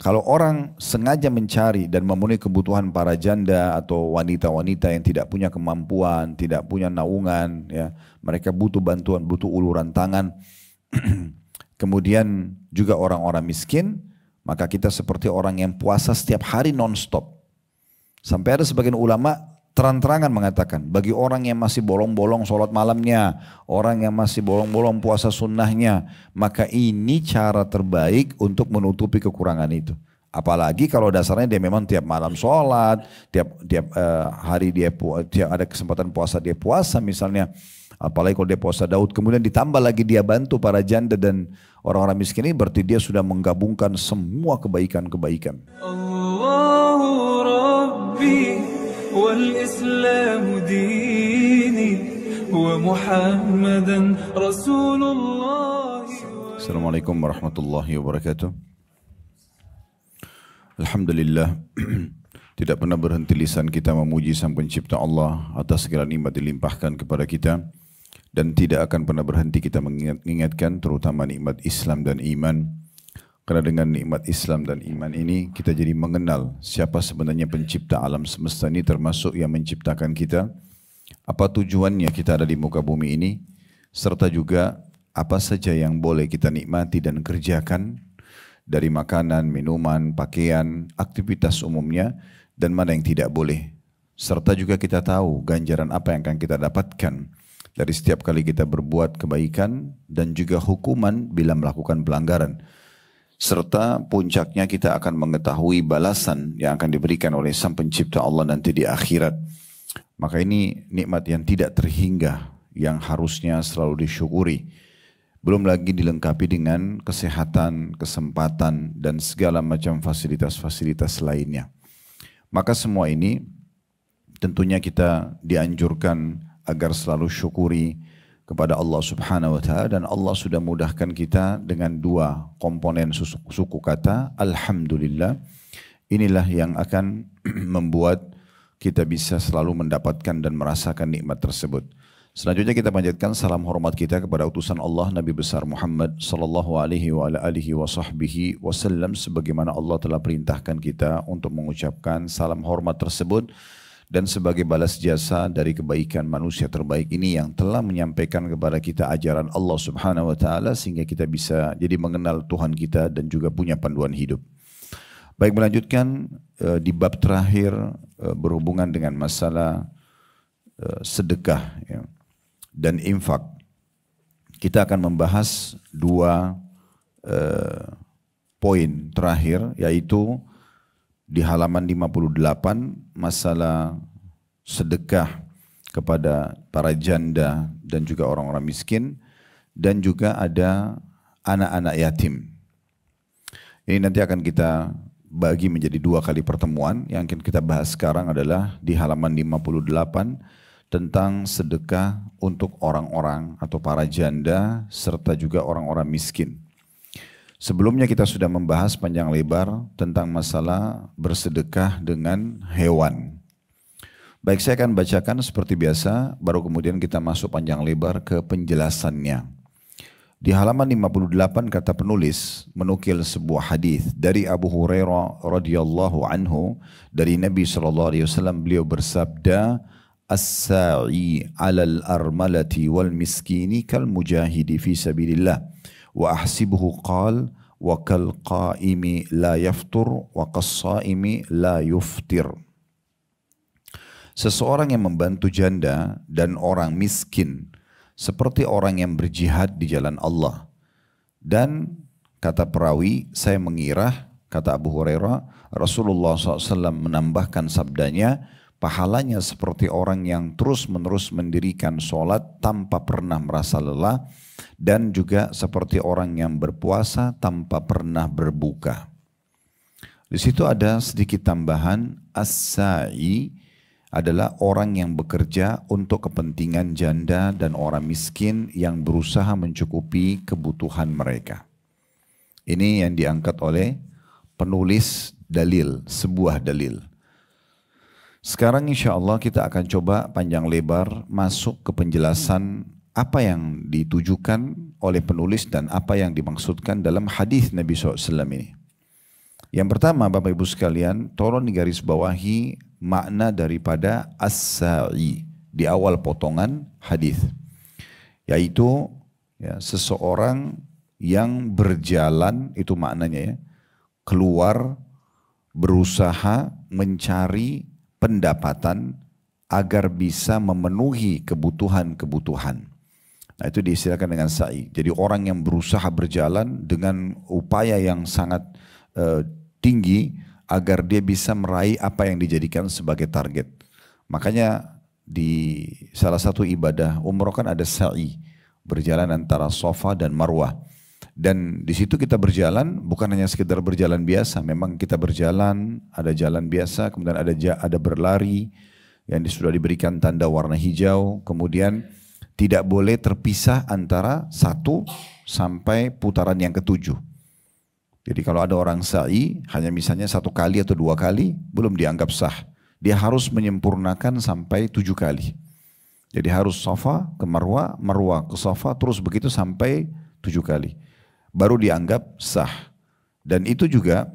kalau orang sengaja mencari dan memenuhi kebutuhan para janda atau wanita-wanita yang tidak punya kemampuan, tidak punya naungan, ya, mereka butuh bantuan, butuh uluran tangan. Kemudian juga orang-orang miskin, maka kita seperti orang yang puasa setiap hari non-stop. Sampai ada sebagian ulama terang-terangan mengatakan, bagi orang yang masih bolong-bolong sholat malamnya, orang yang masih bolong-bolong puasa sunnahnya, maka ini cara terbaik untuk menutupi kekurangan itu. Apalagi kalau dasarnya dia memang tiap malam sholat, tiap hari dia tiap ada kesempatan puasa dia puasa misalnya. Apalagi kalau dia puasa Daud, kemudian ditambah lagi dia bantu para janda dan orang-orang miskin ini, berarti dia sudah menggabungkan semua kebaikan-kebaikan. Allahu Rabbi wal Islam dini wa Muhammadan Rasulullah. Assalamualaikum warahmatullahi wabarakatuh. Alhamdulillah, tidak pernah berhenti lisan kita memuji Sang Pencipta Allah atas segala nikmat dilimpahkan kepada kita, dan tidak akan pernah berhenti kita mengingatkan terutama nikmat Islam dan iman. Karena dengan nikmat Islam dan iman ini kita jadi mengenal siapa sebenarnya pencipta alam semesta ini, termasuk yang menciptakan kita, apa tujuannya kita ada di muka bumi ini, serta juga apa saja yang boleh kita nikmati dan kerjakan dari makanan, minuman, pakaian, aktivitas umumnya, dan mana yang tidak boleh. Serta juga kita tahu ganjaran apa yang akan kita dapatkan dari setiap kali kita berbuat kebaikan, dan juga hukuman bila melakukan pelanggaran. Serta puncaknya kita akan mengetahui balasan yang akan diberikan oleh Sang Pencipta Allah nanti di akhirat. Maka ini nikmat yang tidak terhingga, yang harusnya selalu disyukuri. Belum lagi dilengkapi dengan kesehatan, kesempatan, dan segala macam fasilitas-fasilitas lainnya. Maka semua ini tentunya kita dianjurkan agar selalu syukuri kepada Allah Subhanahu wa Ta'ala, dan Allah sudah mudahkan kita dengan dua komponen suku kata Alhamdulillah. Inilah yang akan membuat kita bisa selalu mendapatkan dan merasakan nikmat tersebut. Selanjutnya kita panjatkan salam hormat kita kepada utusan Allah Nabi besar Muhammad sallallahu alaihi wa alihi wa sahbihi wasallam, sebagaimana Allah telah perintahkan kita untuk mengucapkan salam hormat tersebut, dan sebagai balas jasa dari kebaikan manusia terbaik ini yang telah menyampaikan kepada kita ajaran Allah Subhanahu wa Ta'ala, sehingga kita bisa jadi mengenal Tuhan kita dan juga punya panduan hidup. Baik, melanjutkan di bab terakhir berhubungan dengan masalah sedekah, ya, dan infak. Kita akan membahas dua poin terakhir, yaitu di halaman 58 masalah sedekah kepada para janda dan juga orang-orang miskin, dan juga ada anak-anak yatim. Ini nanti akan kita bagi menjadi dua kali pertemuan. Yang akan kita bahas sekarang adalah di halaman 58 tentang sedekah untuk orang-orang atau para janda serta juga orang-orang miskin. Sebelumnya kita sudah membahas panjang lebar tentang masalah bersedekah dengan hewan. Baik, saya akan bacakan seperti biasa, baru kemudian kita masuk panjang lebar ke penjelasannya. Di halaman 58 kata penulis menukil sebuah hadis dari Abu Hurairah radhiyallahu anhu, dari Nabi SAW. Beliau bersabda, "As-sa'i 'alal armalati wal miskini kal mujahidi fi sabilillah. Wa ahsibuhu qal wa kal qaimi la yaftur wa qas-saimi la yuftir." Seseorang yang membantu janda dan orang miskin seperti orang yang berjihad di jalan Allah. Dan kata perawi, saya mengira, kata Abu Hurairah, Rasulullah SAW menambahkan sabdanya, pahalanya seperti orang yang terus-menerus mendirikan sholat tanpa pernah merasa lelah, dan juga seperti orang yang berpuasa tanpa pernah berbuka. Di situ ada sedikit tambahan, as-sa'i adalah orang yang bekerja untuk kepentingan janda dan orang miskin yang berusaha mencukupi kebutuhan mereka. Ini yang diangkat oleh penulis dalil, sebuah dalil. Sekarang insya Allah kita akan coba panjang lebar masuk ke penjelasan apa yang ditujukan oleh penulis dan apa yang dimaksudkan dalam hadis Nabi SAW ini. Yang pertama Bapak Ibu sekalian, tolong digaris bawahi makna daripada as-sa'i di awal potongan hadis, yaitu ya, seseorang yang berjalan, itu maknanya ya, keluar berusaha mencari pendapatan agar bisa memenuhi kebutuhan-kebutuhan. Nah itu diistilahkan dengan sa'i. Jadi orang yang berusaha berjalan dengan upaya yang sangat tinggi agar dia bisa meraih apa yang dijadikan sebagai target. Makanya di salah satu ibadah umroh kan ada sa'i, berjalan antara Safa dan Marwah. Dan di situ kita berjalan bukan hanya sekedar berjalan biasa, memang kita berjalan, ada jalan biasa, kemudian ada berlari yang sudah diberikan tanda warna hijau, kemudian tidak boleh terpisah antara 1 sampai putaran yang ke-7. Jadi kalau ada orang sa'i hanya misalnya 1 kali atau 2 kali belum dianggap sah. Dia harus menyempurnakan sampai 7 kali. Jadi harus Safa ke Marwah, Marwah ke Safa, terus begitu sampai 7 kali. Baru dianggap sah. Dan itu juga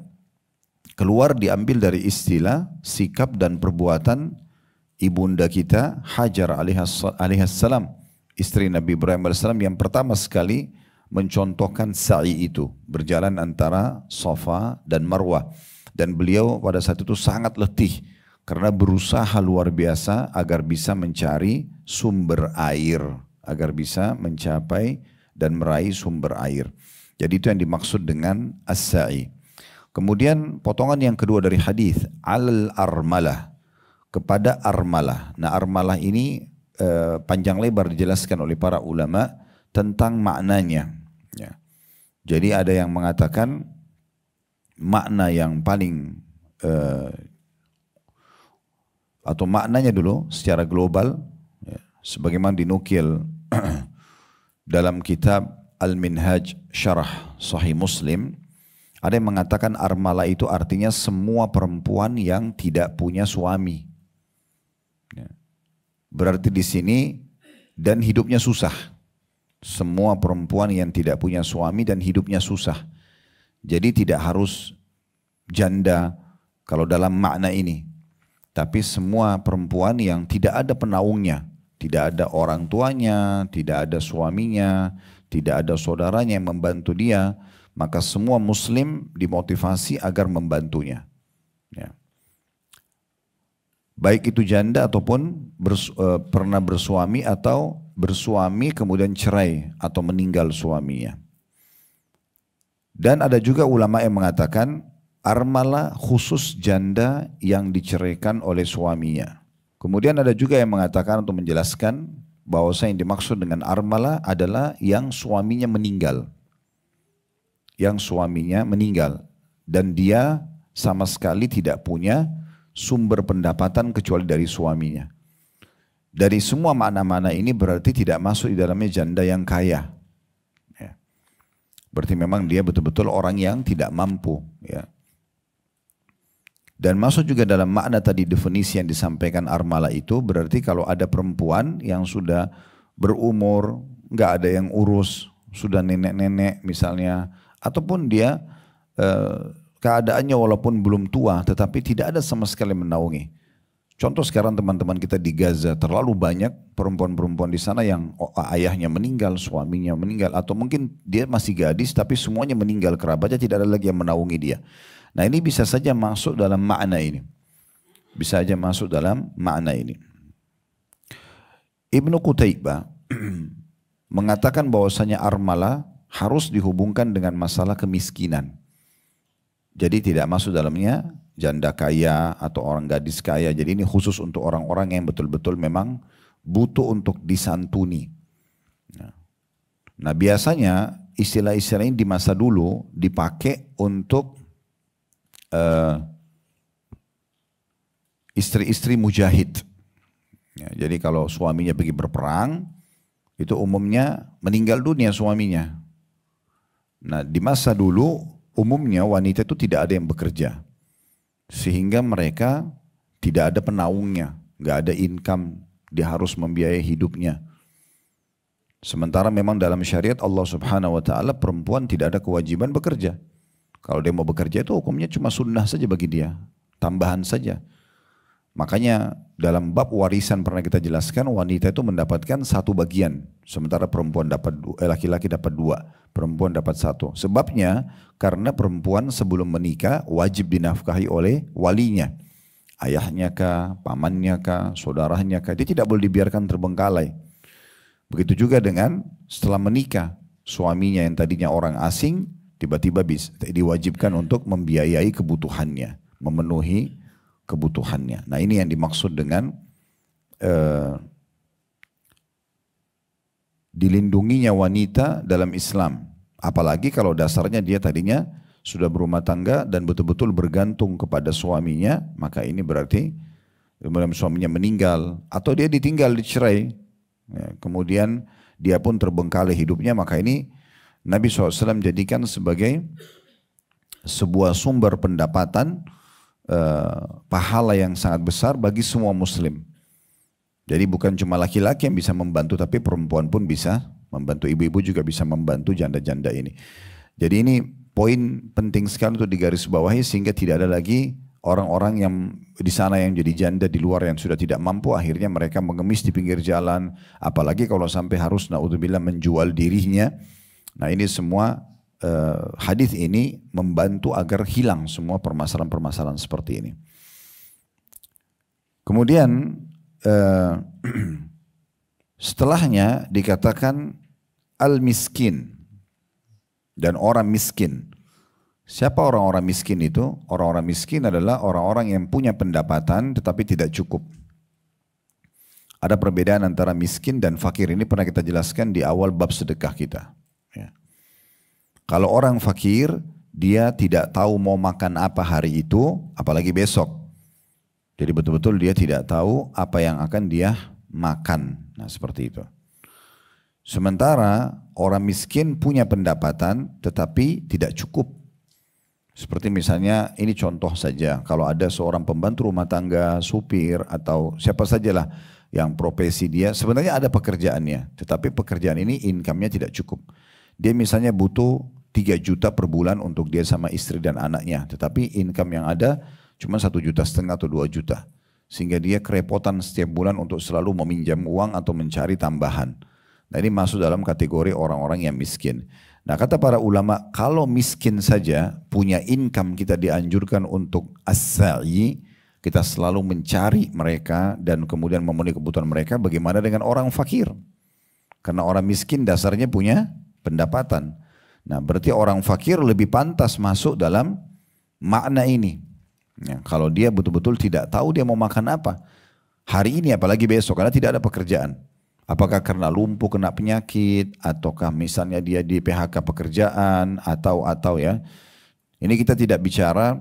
keluar diambil dari istilah, sikap dan perbuatan ibunda kita Hajar alaihissalam, istri Nabi Ibrahim alaihissalam yang pertama sekali mencontohkan sa'i itu, berjalan antara Safa dan Marwah. Dan beliau pada saat itu sangat letih karena berusaha luar biasa agar bisa mencari sumber air, agar bisa mencapai dan meraih sumber air. Jadi itu yang dimaksud dengan as-sa'i. Kemudian potongan yang kedua dari hadis, al-armalah, kepada armalah. Nah armalah ini panjang lebar dijelaskan oleh para ulama tentang maknanya. Ya. Jadi ada yang mengatakan makna yang paling atau maknanya dulu secara global, ya, sebagaimana dinukil dalam kitab Al-Minhaj Syarah Sahih Muslim, ada yang mengatakan armala itu artinya semua perempuan yang tidak punya suami. Ya. Berarti di sini dan hidupnya susah. Semua perempuan yang tidak punya suami dan hidupnya susah. Jadi tidak harus janda kalau dalam makna ini. Tapi semua perempuan yang tidak ada penaungnya, tidak ada orang tuanya, tidak ada suaminya, tidak ada saudaranya yang membantu dia, maka semua muslim dimotivasi agar membantunya. Ya. Baik itu janda ataupun pernah bersuami atau bersuami kemudian cerai atau meninggal suaminya. Dan ada juga ulama yang mengatakan armala khusus janda yang diceraikan oleh suaminya. Kemudian ada juga yang mengatakan untuk menjelaskan bahwa yang dimaksud dengan armala adalah yang suaminya meninggal. Yang suaminya meninggal dan dia sama sekali tidak punya sumber pendapatan kecuali dari suaminya. Dari semua makna-makna ini berarti tidak masuk di dalamnya janda yang kaya. Ya. Berarti memang dia betul-betul orang yang tidak mampu. Ya. Dan masuk juga dalam makna tadi definisi yang disampaikan armala itu berarti kalau ada perempuan yang sudah berumur, nggak ada yang urus, sudah nenek-nenek misalnya, ataupun dia keadaannya walaupun belum tua tetapi tidak ada sama sekali menaungi. Contoh sekarang teman-teman kita di Gaza terlalu banyak perempuan-perempuan di sana yang ayahnya meninggal, suaminya meninggal, atau mungkin dia masih gadis tapi semuanya meninggal kerabatnya, tidak ada lagi yang menaungi dia. Nah ini bisa saja masuk dalam makna ini. Bisa saja masuk dalam makna ini. Ibnu Qutaibah mengatakan bahwasanya armala harus dihubungkan dengan masalah kemiskinan. Jadi tidak masuk dalamnya janda kaya atau orang gadis kaya. Jadi ini khusus untuk orang-orang yang betul-betul memang butuh untuk disantuni. Nah biasanya istilah-istilah ini di masa dulu dipakai untuk istri-istri mujahid. Ya, jadi kalau suaminya pergi berperang, itu umumnya meninggal dunia suaminya. Nah di masa dulu umumnya wanita itu tidak ada yang bekerja. Sehingga mereka tidak ada penaungnya, nggak ada income, dia harus membiayai hidupnya. Sementara memang dalam syariat Allah Subhanahu wa taala perempuan tidak ada kewajiban bekerja. Kalau dia mau bekerja itu hukumnya cuma sunnah saja bagi dia, tambahan saja. Makanya dalam bab warisan pernah kita jelaskan wanita itu mendapatkan 1 bagian, sementara perempuan dapat laki-laki dapat 2, perempuan dapat 1. Sebabnya karena perempuan sebelum menikah wajib dinafkahi oleh walinya, ayahnya kah, pamannya kah, saudaranya kah, dia tidak boleh dibiarkan terbengkalai. Begitu juga dengan setelah menikah, suaminya yang tadinya orang asing tiba-tiba diwajibkan untuk membiayai kebutuhannya, memenuhi kebutuhannya. Nah ini yang dimaksud dengan dilindunginya wanita dalam Islam. Apalagi kalau dasarnya dia tadinya sudah berumah tangga dan betul-betul bergantung kepada suaminya, maka ini berarti kemudian suaminya meninggal atau dia ditinggal, dicerai, ya, kemudian dia pun terbengkalai hidupnya, maka ini Nabi SAW jadikan sebagai sebuah sumber pendapatan pahala yang sangat besar bagi semua muslim. Jadi bukan cuma laki-laki yang bisa membantu, tapi perempuan pun bisa membantu, ibu-ibu juga bisa membantu janda-janda ini. Jadi ini poin penting sekali untuk digarisbawahi sehingga tidak ada lagi orang-orang yang di sana yang jadi janda di luar yang sudah tidak mampu, akhirnya mereka mengemis di pinggir jalan, apalagi kalau sampai harus naudzubillah menjual dirinya. Nah ini semua hadis ini membantu agar hilang semua permasalahan-permasalahan seperti ini. Kemudian setelahnya dikatakan al-miskin dan orang miskin. Siapa orang-orang miskin itu? Orang-orang miskin adalah orang-orang yang punya pendapatan tetapi tidak cukup. Ada perbedaan antara miskin dan fakir, ini pernah kita jelaskan di awal bab sedekah kita. Ya. Kalau orang fakir, dia tidak tahu mau makan apa hari itu, apalagi besok. Jadi betul-betul dia tidak tahu apa yang akan dia makan. Nah seperti itu. Sementara orang miskin punya pendapatan tetapi tidak cukup. Seperti misalnya ini contoh saja, kalau ada seorang pembantu rumah tangga, supir atau siapa sajalah yang profesi dia sebenarnya ada pekerjaannya, tetapi pekerjaan ini income-nya tidak cukup. Dia misalnya butuh 3 juta per bulan untuk dia sama istri dan anaknya, tetapi income yang ada cuma 1,5 juta atau 2 juta. Sehingga dia kerepotan setiap bulan untuk selalu meminjam uang atau mencari tambahan. Nah ini masuk dalam kategori orang-orang yang miskin. Nah kata para ulama, kalau miskin saja punya income kita dianjurkan untuk as-sa'i, kita selalu mencari mereka dan kemudian memenuhi kebutuhan mereka. Bagaimana dengan orang fakir? Karena orang miskin dasarnya punya pendapatan. Nah berarti orang fakir lebih pantas masuk dalam makna ini. Ya, kalau dia betul-betul tidak tahu dia mau makan apa hari ini apalagi besok karena tidak ada pekerjaan. Apakah karena lumpuh kena penyakit ataukah misalnya dia di PHK pekerjaan atau ya. Ini kita tidak bicara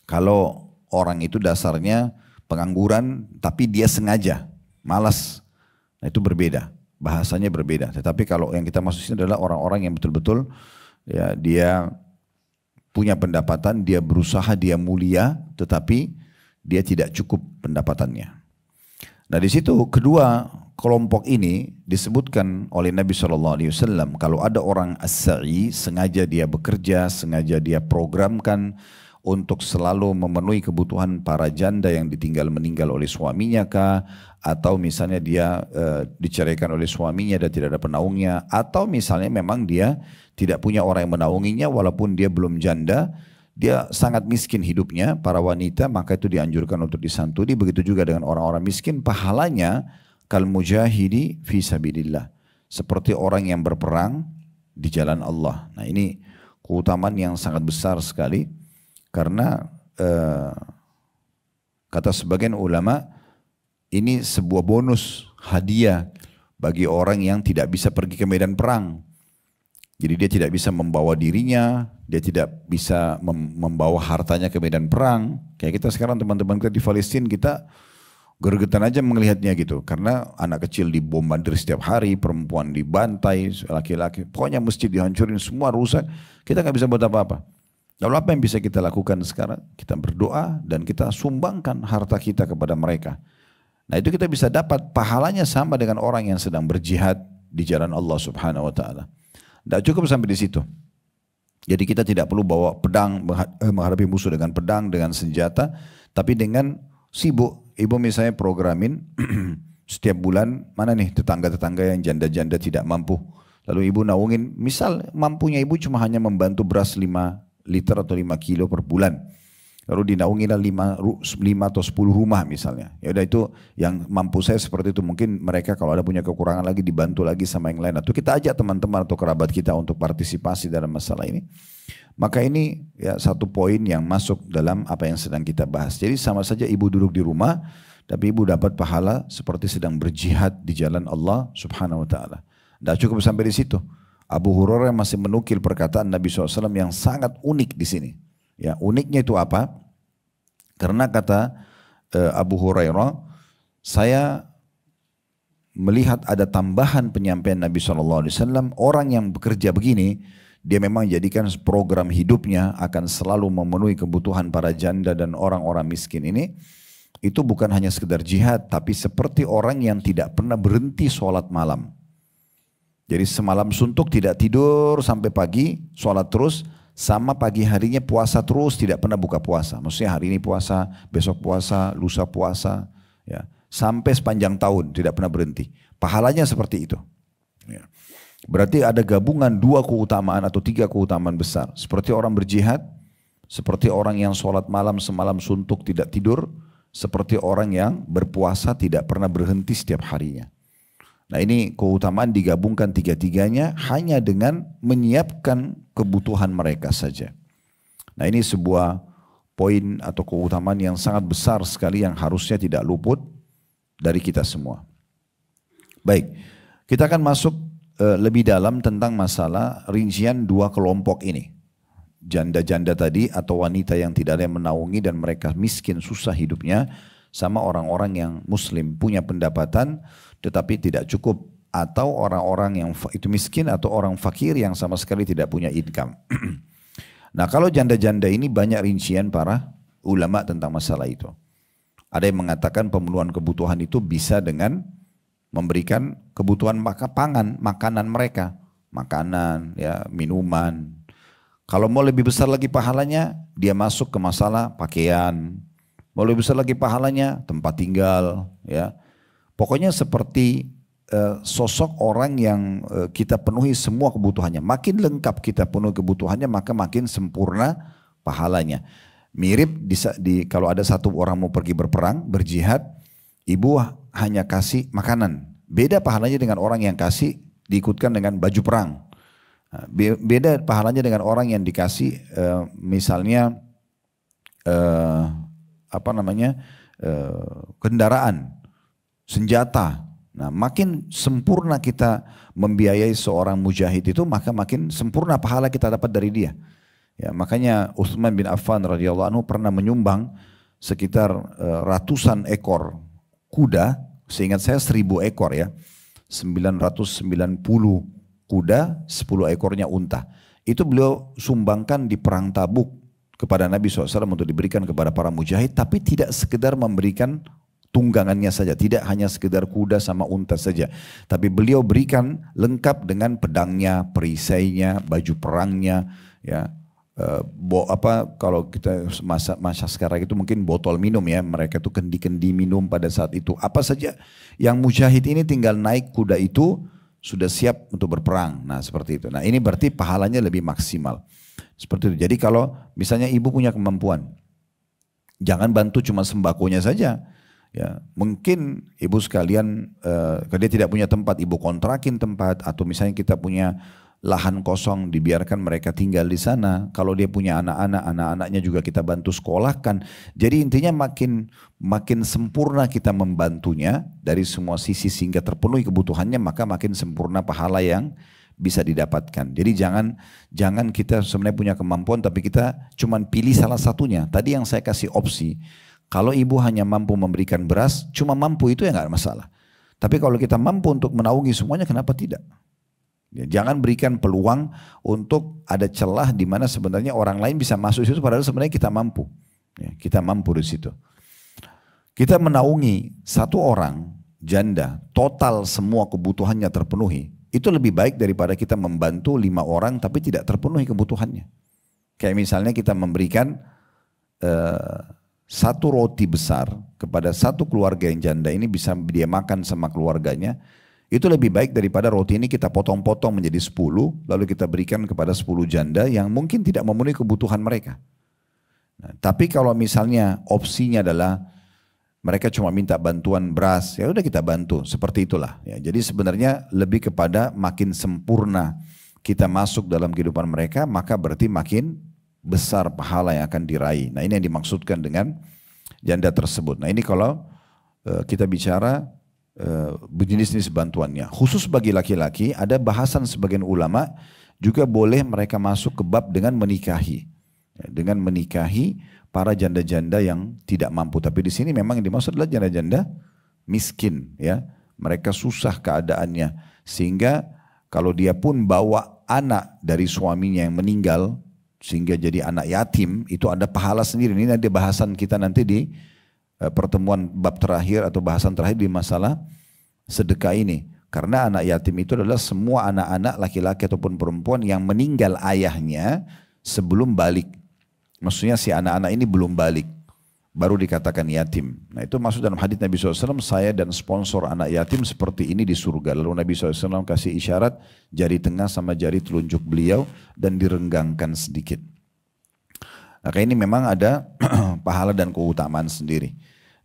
kalau orang itu dasarnya pengangguran tapi dia sengaja malas. Nah itu berbeda. Bahasanya berbeda. Tetapi kalau yang kita maksud ini adalah orang-orang yang betul-betul ya dia punya pendapatan, dia berusaha, dia mulia, tetapi dia tidak cukup pendapatannya. Nah di situ kedua kelompok ini disebutkan oleh Nabi SAW. Kalau ada orang as-sa'i, sengaja dia bekerja, sengaja dia programkan untuk selalu memenuhi kebutuhan para janda yang ditinggal meninggal oleh suaminya kah, atau misalnya dia diceraikan oleh suaminya dan tidak ada penaungnya, atau misalnya memang dia tidak punya orang yang menaunginya walaupun dia belum janda, dia sangat miskin hidupnya, para wanita, maka itu dianjurkan untuk disantuni. Begitu juga dengan orang-orang miskin, pahalanya kal mujahidi fi sabilillah, seperti orang yang berperang di jalan Allah. Nah ini keutamaan yang sangat besar sekali. Karena kata sebagian ulama ini sebuah bonus hadiah bagi orang yang tidak bisa pergi ke medan perang. Jadi dia tidak bisa membawa dirinya, dia tidak bisa membawa hartanya ke medan perang. Kayak kita sekarang teman-teman kita di Palestina, kita gergetan aja melihatnya gitu. Karena anak kecil dibombardir setiap hari, perempuan dibantai, laki-laki. Pokoknya masjid dihancurin, semua rusak. Kita nggak bisa buat apa-apa. Lalu apa yang bisa kita lakukan sekarang? Kita berdoa dan kita sumbangkan harta kita kepada mereka. Nah itu kita bisa dapat pahalanya sama dengan orang yang sedang berjihad di jalan Allah Subhanahu Wa Taala. Tidak cukup sampai di situ. Jadi kita tidak perlu bawa pedang, menghadapi musuh dengan pedang, dengan senjata, tapi dengan sibuk. Ibu misalnya programin setiap bulan, mana nih tetangga-tetangga yang janda-janda tidak mampu. Lalu ibu naungin, misal mampunya ibu cuma hanya membantu beras 5 liter atau 5 kilo per bulan. Lalu dinaungi 5 atau 10 rumah misalnya. Ya udah itu yang mampu saya seperti itu. Mungkin mereka kalau ada punya kekurangan lagi dibantu lagi sama yang lain. Atau kita ajak teman-teman atau kerabat kita untuk partisipasi dalam masalah ini. Maka ini ya satu poin yang masuk dalam apa yang sedang kita bahas. Jadi sama saja ibu duduk di rumah, tapi ibu dapat pahala seperti sedang berjihad di jalan Allah Subhanahu Wa Taala. Tidak cukup sampai di situ. Abu Hurairah masih menukil perkataan Nabi SAW yang sangat unik di sini. Ya, uniknya itu apa? Karena kata Abu Hurairah, saya melihat ada tambahan penyampaian Nabi SAW, orang yang bekerja begini, dia memang jadikan program hidupnya akan selalu memenuhi kebutuhan para janda dan orang-orang miskin ini. Itu bukan hanya sekedar jihad, tapi seperti orang yang tidak pernah berhenti sholat malam. Jadi semalam suntuk tidak tidur sampai pagi, sholat terus. Sama pagi harinya puasa terus, tidak pernah buka puasa. Maksudnya hari ini puasa, besok puasa, lusa puasa. Ya. Sampai sepanjang tahun, tidak pernah berhenti. Pahalanya seperti itu. Ya. Berarti ada gabungan 2 keutamaan atau 3 keutamaan besar. Seperti orang berjihad, seperti orang yang sholat malam semalam suntuk tidak tidur, seperti orang yang berpuasa tidak pernah berhenti setiap harinya. Nah ini keutamaan digabungkan 3-tiganya hanya dengan menyiapkan kebutuhan mereka saja. Nah ini sebuah poin atau keutamaan yang sangat besar sekali yang harusnya tidak luput dari kita semua. Baik, kita akan masuk lebih dalam tentang masalah rincian 2 kelompok ini. Janda-janda tadi atau wanita yang tidak ada yang menaungi dan mereka miskin susah hidupnya, sama orang-orang yang muslim punya pendapatan tetapi tidak cukup, atau orang-orang yang itu miskin atau orang fakir yang sama sekali tidak punya income. Nah kalau janda-janda ini banyak rincian para ulama tentang masalah itu. Ada yang mengatakan pemenuhan kebutuhan itu bisa dengan memberikan kebutuhan makanan mereka, makanan, ya, minuman. Kalau mau lebih besar lagi pahalanya, dia masuk ke masalah pakaian. Mau lebih besar lagi pahalanya, tempat tinggal, ya. Pokoknya seperti sosok orang yang kita penuhi semua kebutuhannya. Makin lengkap kita penuhi kebutuhannya, maka makin sempurna pahalanya. Mirip kalau ada satu orang mau pergi berperang, berjihad, ibu hanya kasih makanan. Beda pahalanya dengan orang yang kasih diikutkan dengan baju perang. Beda pahalanya dengan orang yang dikasih misalnya kendaraan, senjata. Nah, makin sempurna kita membiayai seorang mujahid itu, maka makin sempurna pahala kita dapat dari dia. Ya, makanya Utsman bin Affan radhiyallahu anhu pernah menyumbang sekitar ratusan ekor kuda, seingat saya 1000 ekor ya, 990 kuda, 10 ekornya unta. Itu beliau sumbangkan di perang Tabuk kepada Nabi SAW untuk diberikan kepada para mujahid, tapi tidak sekedar memberikan tunggangannya saja, tidak hanya sekedar kuda sama unta saja, tapi beliau berikan lengkap dengan pedangnya, perisainya, baju perangnya, ya. Kalau kita masa sekarang itu mungkin botol minum ya, mereka tuh kendi-kendi minum pada saat itu, apa saja yang mujahid ini tinggal naik kuda itu sudah siap untuk berperang. Nah seperti itu. Nah ini berarti pahalanya lebih maksimal. Seperti itu. Jadi kalau misalnya ibu punya kemampuan, jangan bantu cuma sembakonya saja. Ya, mungkin ibu sekalian kalau dia tidak punya tempat, ibu kontrakin tempat, atau misalnya kita punya lahan kosong dibiarkan mereka tinggal di sana. Kalau dia punya anak-anaknya juga kita bantu sekolahkan. Jadi intinya makin sempurna kita membantunya dari semua sisi sehingga terpenuhi kebutuhannya, maka makin sempurna pahala yang bisa didapatkan. Jadi jangan kita sebenarnya punya kemampuan tapi kita cuman pilih salah satunya. Tadi yang saya kasih opsi, kalau ibu hanya mampu memberikan beras, cuma mampu itu ya nggak masalah. Tapi kalau kita mampu untuk menaungi semuanya, kenapa tidak? Ya, jangan berikan peluang untuk ada celah di mana sebenarnya orang lain bisa masuk situ, padahal sebenarnya kita mampu. Ya, kita mampu di situ. Kita menaungi satu orang janda, total semua kebutuhannya terpenuhi, itu lebih baik daripada kita membantu 5 orang tapi tidak terpenuhi kebutuhannya. Kayak misalnya kita memberikan 1 roti besar kepada 1 keluarga yang janda ini bisa dia makan sama keluarganya. Itu lebih baik daripada roti ini kita potong-potong menjadi 10 lalu kita berikan kepada 10 janda yang mungkin tidak memenuhi kebutuhan mereka. Nah, tapi kalau misalnya opsinya adalah mereka cuma minta bantuan beras, ya udah kita bantu, seperti itulah. Ya, jadi sebenarnya lebih kepada makin sempurna kita masuk dalam kehidupan mereka, maka berarti makin besar pahala yang akan diraih. Nah, ini yang dimaksudkan dengan janda tersebut. Nah, ini kalau kita bicara jenis-jenis bantuannya. Khusus bagi laki-laki ada bahasan sebagian ulama juga boleh mereka masuk ke bab dengan menikahi. Ya, dengan menikahi para janda-janda yang tidak mampu. Tapi di sini memang yang dimaksud adalah janda-janda miskin, ya. Mereka susah keadaannya sehingga kalau dia pun bawa anak dari suaminya yang meninggal sehingga jadi anak yatim, itu ada pahala sendiri. Ini ada bahasan kita nanti di pertemuan bab terakhir atau bahasan terakhir di masalah sedekah ini. Karena anak yatim itu adalah semua anak-anak laki-laki ataupun perempuan yang meninggal ayahnya sebelum balik. Maksudnya si anak-anak ini belum balik, baru dikatakan yatim. Nah, itu maksud dalam hadits Nabi SAW, saya dan sponsor anak yatim seperti ini di surga. Lalu Nabi SAW kasih isyarat jari tengah sama jari telunjuk beliau dan direnggangkan sedikit. Maka ini memang ada pahala dan keutamaan sendiri.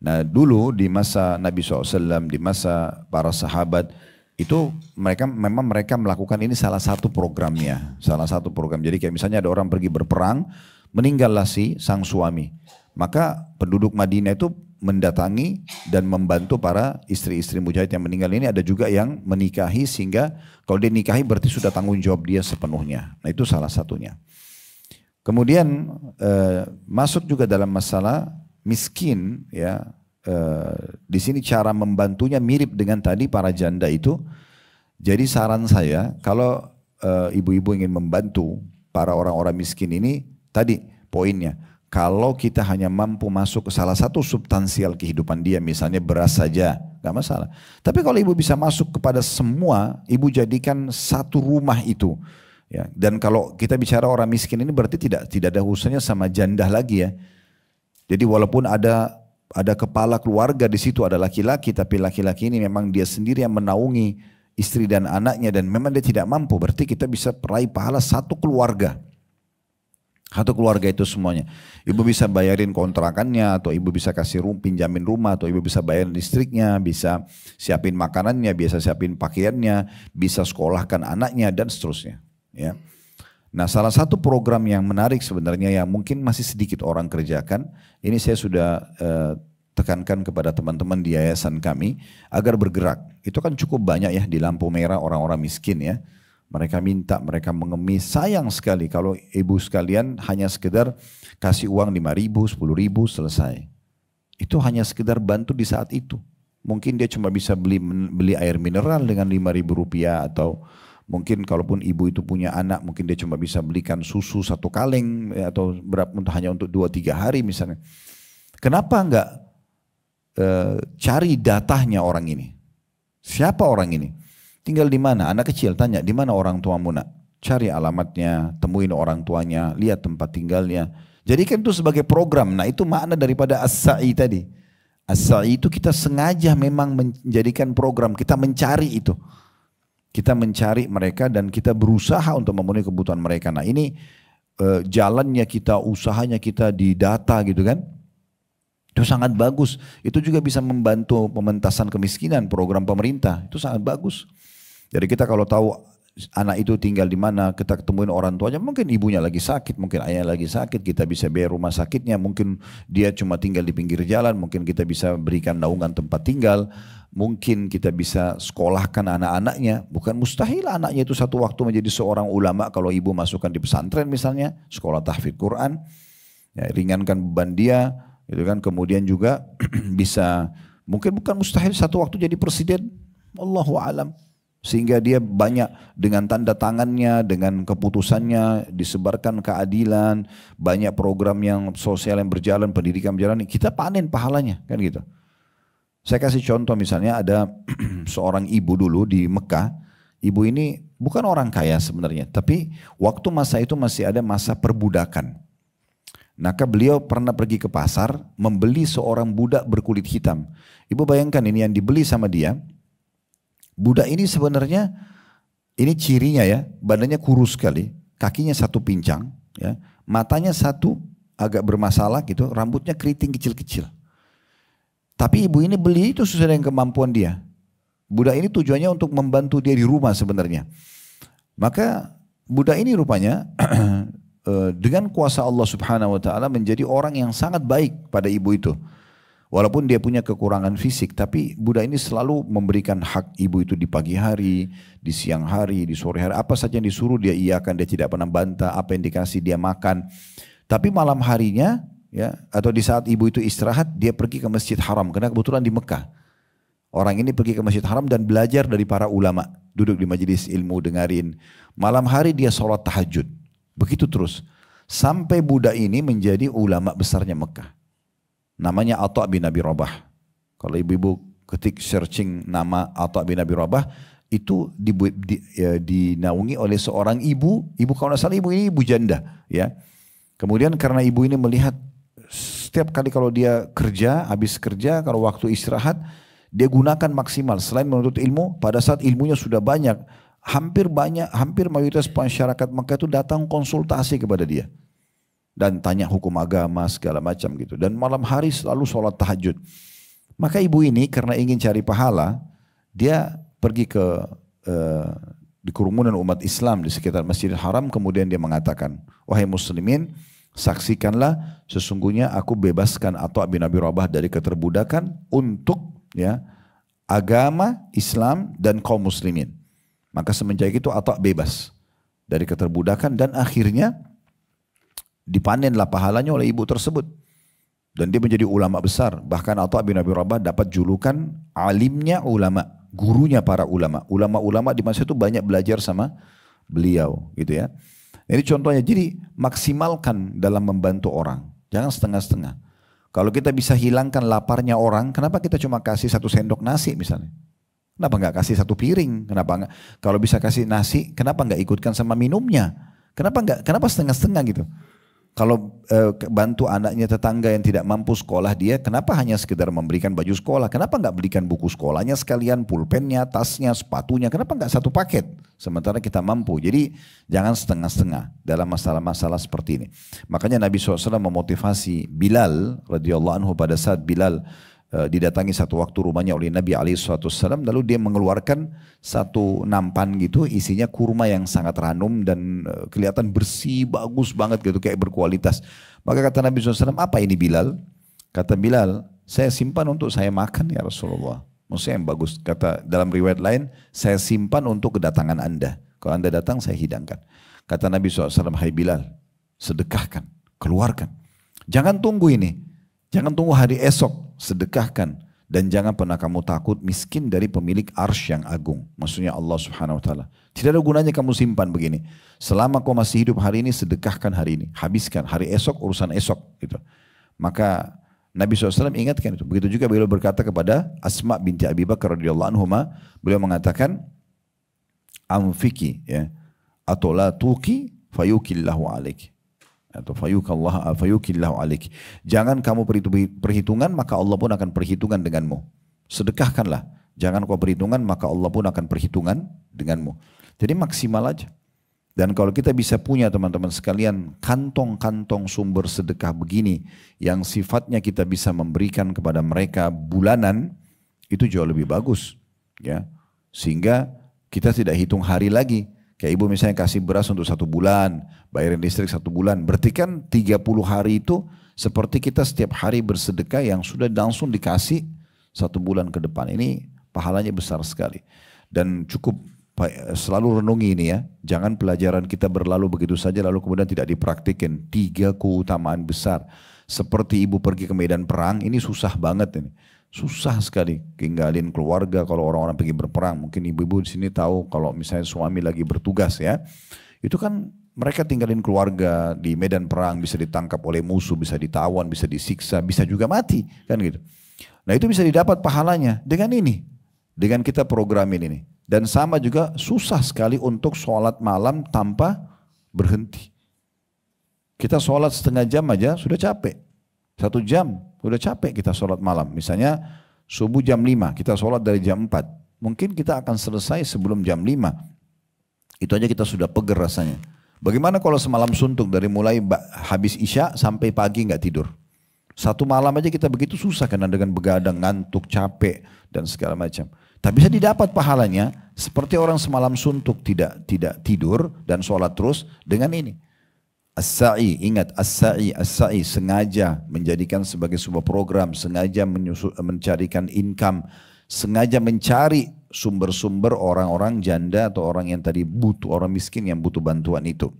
Nah, dulu di masa Nabi SAW, di masa para sahabat, itu mereka melakukan ini salah satu programnya. Salah satu program. Jadi kayak misalnya ada orang pergi berperang, meninggallah si sang suami. Maka penduduk Madinah itu mendatangi dan membantu para istri-istri mujahid yang meninggal ini. Ada juga yang menikahi sehingga kalau dia nikahi berarti sudah tanggung jawab dia sepenuhnya. Nah, itu salah satunya. Kemudian masuk juga dalam masalah miskin, ya. Di sini cara membantunya mirip dengan tadi para janda itu. Jadi saran saya kalau ibu-ibu ingin membantu para orang-orang miskin ini, tadi poinnya, kalau kita hanya mampu masuk ke salah satu substansial kehidupan dia, misalnya beras saja, gak masalah. Tapi kalau ibu bisa masuk kepada semua, ibu jadikan satu rumah itu. Ya, dan kalau kita bicara orang miskin ini berarti tidak ada urusannya sama janda lagi, ya. Jadi walaupun ada kepala keluarga di situ, ada laki-laki, tapi laki-laki ini memang dia sendiri yang menaungi istri dan anaknya dan memang dia tidak mampu, berarti kita bisa peraih pahala satu keluarga. Satu keluarga itu semuanya. Ibu bisa bayarin kontrakannya, atau ibu bisa kasih pinjamin rumah, atau ibu bisa bayar listriknya, bisa siapin makanannya, bisa siapin pakaiannya, bisa sekolahkan anaknya dan seterusnya. Ya. Nah, salah satu program yang menarik sebenarnya yang mungkin masih sedikit orang kerjakan, ini saya sudah tekankan kepada teman-teman di yayasan kami agar bergerak. Itu kan cukup banyak ya di lampu merah orang-orang miskin, ya. Mereka minta, mereka mengemis. Sayang sekali kalau ibu sekalian hanya sekedar kasih uang 5.000, 10.000 selesai. Itu hanya sekedar bantu di saat itu. Mungkin dia cuma bisa beli air mineral dengan 5.000 rupiah, atau mungkin kalaupun ibu itu punya anak, mungkin dia cuma bisa belikan susu 1 kaleng, atau hanya untuk 2-3 hari misalnya. Kenapa enggak cari datanya orang ini? Siapa orang ini? Tinggal di mana? Anak kecil tanya, di mana orang tuamu nak? Cari alamatnya, temuin orang tuanya, lihat tempat tinggalnya. Jadikan itu sebagai program. Nah, itu makna daripada as-sa'i tadi. As-sa'i itu kita sengaja memang menjadikan program, kita mencari itu. Kita mencari mereka dan kita berusaha untuk memenuhi kebutuhan mereka. Nah, ini jalannya kita, usahanya kita di data gitu kan. Itu sangat bagus. Itu juga bisa membantu pementasan kemiskinan, program pemerintah. Itu sangat bagus. Jadi kita kalau tahu anak itu tinggal di mana, kita ketemuin orang tuanya, mungkin ibunya lagi sakit, mungkin ayahnya lagi sakit, kita bisa bayar rumah sakitnya, mungkin dia cuma tinggal di pinggir jalan, mungkin kita bisa berikan naungan tempat tinggal, mungkin kita bisa sekolahkan anak-anaknya. Bukan mustahil anaknya itu satu waktu menjadi seorang ulama kalau ibu masukkan di pesantren misalnya, sekolah tahfidz Quran, ya, ringankan beban dia, gitu kan. Kemudian juga bisa, mungkin bukan mustahil satu waktu jadi presiden, Allahu a'lam. Sehingga dia banyak dengan tanda tangannya, dengan keputusannya disebarkan keadilan, banyak program yang sosial yang berjalan, pendidikan berjalan, kita panen pahalanya kan gitu. Saya kasih contoh misalnya ada seorang ibu dulu di Mekah Ibu ini bukan orang kaya sebenarnya, tapi waktu masa itu masih ada masa perbudakan. Maka beliau pernah pergi ke pasar membeli seorang budak berkulit hitam. Ibu bayangkan ini yang dibeli sama dia. Budak ini sebenarnya, ini cirinya ya, badannya kurus sekali, kakinya satu pincang, ya, matanya satu agak bermasalah gitu, rambutnya keriting kecil-kecil. Tapi ibu ini beli itu sesuai dengan kemampuan dia. Budak ini tujuannya untuk membantu dia di rumah sebenarnya. Maka budak ini rupanya dengan kuasa Allah Subhanahu wa taala menjadi orang yang sangat baik pada ibu itu. Walaupun dia punya kekurangan fisik, tapi budak ini selalu memberikan hak ibu itu di pagi hari, di siang hari, di sore hari. Apa saja yang disuruh dia iakan, dia tidak pernah bantah. Apa yang dikasih dia makan. Tapi malam harinya, ya, atau di saat ibu itu istirahat, dia pergi ke Masjid Haram. Karena kebetulan di Mekah. Orang ini pergi ke Masjid Haram dan belajar dari para ulama. Duduk di majelis ilmu, dengarin. Malam hari dia sholat tahajud. Begitu terus. Sampai budak ini menjadi ulama besarnya Mekah. Namanya Atha bin Abi Rabah. Kalau ibu-ibu ketik searching nama Atha bin Abi Rabah, itu dinaungi oleh seorang ibu. Ibu kalau tidak salah ibu ini ibu janda. Ya. Kemudian karena ibu ini melihat setiap kali kalau dia kerja, habis kerja, kalau waktu istirahat, dia gunakan maksimal. Selain menuntut ilmu, pada saat ilmunya sudah banyak, hampir mayoritas masyarakat Mekah itu datang konsultasi kepada dia. Dan tanya hukum agama segala macam gitu. Dan malam hari selalu sholat tahajud. Maka ibu ini karena ingin cari pahala, dia pergi ke di kerumunan umat Islam di sekitar Masjidil Haram. Kemudian dia mengatakan, wahai muslimin, saksikanlah sesungguhnya aku bebaskan Atha bin Abi Rabah dari keterbudakan untuk, ya, agama Islam dan kaum muslimin. Maka semenjak itu Atha bebas dari keterbudakan dan akhirnya dipanenlah pahalanya oleh ibu tersebut. Dan dia menjadi ulama besar. Bahkan Atha bin Abi Rabah dapat julukan alimnya ulama, gurunya para ulama. Ulama-ulama di masa itu banyak belajar sama beliau gitu ya. Ini contohnya. Jadi maksimalkan dalam membantu orang. Jangan setengah-setengah. Kalau kita bisa hilangkan laparnya orang, kenapa kita cuma kasih 1 sendok nasi misalnya? Kenapa nggak kasih 1 piring? Kenapa nggak? Kalau bisa kasih nasi, kenapa nggak ikutkan sama minumnya? Kenapa setengah-setengah gitu? Kalau bantu anaknya tetangga yang tidak mampu sekolah dia, kenapa hanya sekedar memberikan baju sekolah? Kenapa nggak belikan buku sekolahnya sekalian, pulpennya, tasnya, sepatunya? Kenapa nggak 1 paket? Sementara kita mampu. Jadi jangan setengah-setengah dalam masalah-masalah seperti ini. Makanya Nabi SAW memotivasi Bilal radhiyallahu anhu pada saat Bilal didatangi satu waktu rumahnya oleh Nabi SAW, lalu dia mengeluarkan 1 nampan gitu, isinya kurma yang sangat ranum dan kelihatan bersih, bagus banget gitu, kayak berkualitas. Maka kata Nabi SAW, apa ini Bilal? Kata Bilal, saya simpan untuk saya makan ya Rasulullah. Maksudnya yang bagus. Kata dalam riwayat lain, saya simpan untuk kedatangan Anda. Kalau Anda datang saya hidangkan. Kata Nabi SAW, hai Bilal, sedekahkan, keluarkan. Jangan tunggu ini. Jangan tunggu hari esok, sedekahkan. Dan jangan pernah kamu takut miskin dari pemilik arsy yang agung. Maksudnya Allah Subhanahu Wa Taala. Tidak ada gunanya kamu simpan begini. Selama kau masih hidup hari ini, sedekahkan hari ini. Habiskan, hari esok urusan esok. Gitu. Maka Nabi SAW ingatkan itu. Begitu juga beliau berkata kepada Asma binti Abi Bakar radhiyallahu anhuma, beliau mengatakan, Amfiki, ya, atau la tuki fayukillahu alaiki. Atau fayukillahu alaik. Jangan kamu perhitungan, maka Allah pun akan perhitungan denganmu. Sedekahkanlah. Jangan kau perhitungan, maka Allah pun akan perhitungan denganmu. Jadi maksimal aja. Dan kalau kita bisa punya teman-teman sekalian kantong-kantong sumber sedekah begini yang sifatnya kita bisa memberikan kepada mereka bulanan, itu jauh lebih bagus. Ya. Sehingga kita tidak hitung hari lagi. Kayak ibu misalnya kasih beras untuk 1 bulan, bayarin listrik 1 bulan. Berarti kan 30 hari itu seperti kita setiap hari bersedekah yang sudah langsung dikasih 1 bulan ke depan. Ini pahalanya besar sekali. Dan cukup selalu renungi ini ya. Jangan pelajaran kita berlalu begitu saja lalu kemudian tidak dipraktikin. 3 keutamaan besar. Seperti ibu pergi ke medan perang, ini susah banget ini. Susah sekali tinggalin keluarga kalau orang-orang pergi berperang. Mungkin ibu-ibu di sini tahu kalau misalnya suami lagi bertugas ya. Itu kan mereka tinggalin keluarga di medan perang, bisa ditangkap oleh musuh, bisa ditawan, bisa disiksa, bisa juga mati kan gitu. Nah itu bisa didapat pahalanya dengan ini. Dengan kita programin ini. Dan sama juga susah sekali untuk sholat malam tanpa berhenti. Kita sholat setengah jam aja sudah capek. 1 jam sudah capek kita sholat malam. Misalnya subuh jam 5, kita sholat dari jam 4. Mungkin kita akan selesai sebelum jam 5. Itu aja kita sudah peger rasanya. Bagaimana kalau semalam suntuk dari mulai habis isya sampai pagi nggak tidur? 1 malam aja kita begitu susah karena dengan begadang, ngantuk, capek dan segala macam. Tapi bisa didapat pahalanya seperti orang semalam suntuk tidak tidur dan sholat terus dengan ini. As-sa'i, ingat as-sa'i sengaja menjadikan sebagai sebuah program, sengaja mencarikan income, sengaja mencari sumber-sumber orang-orang janda atau orang yang tadi butuh, orang miskin yang butuh bantuan itu.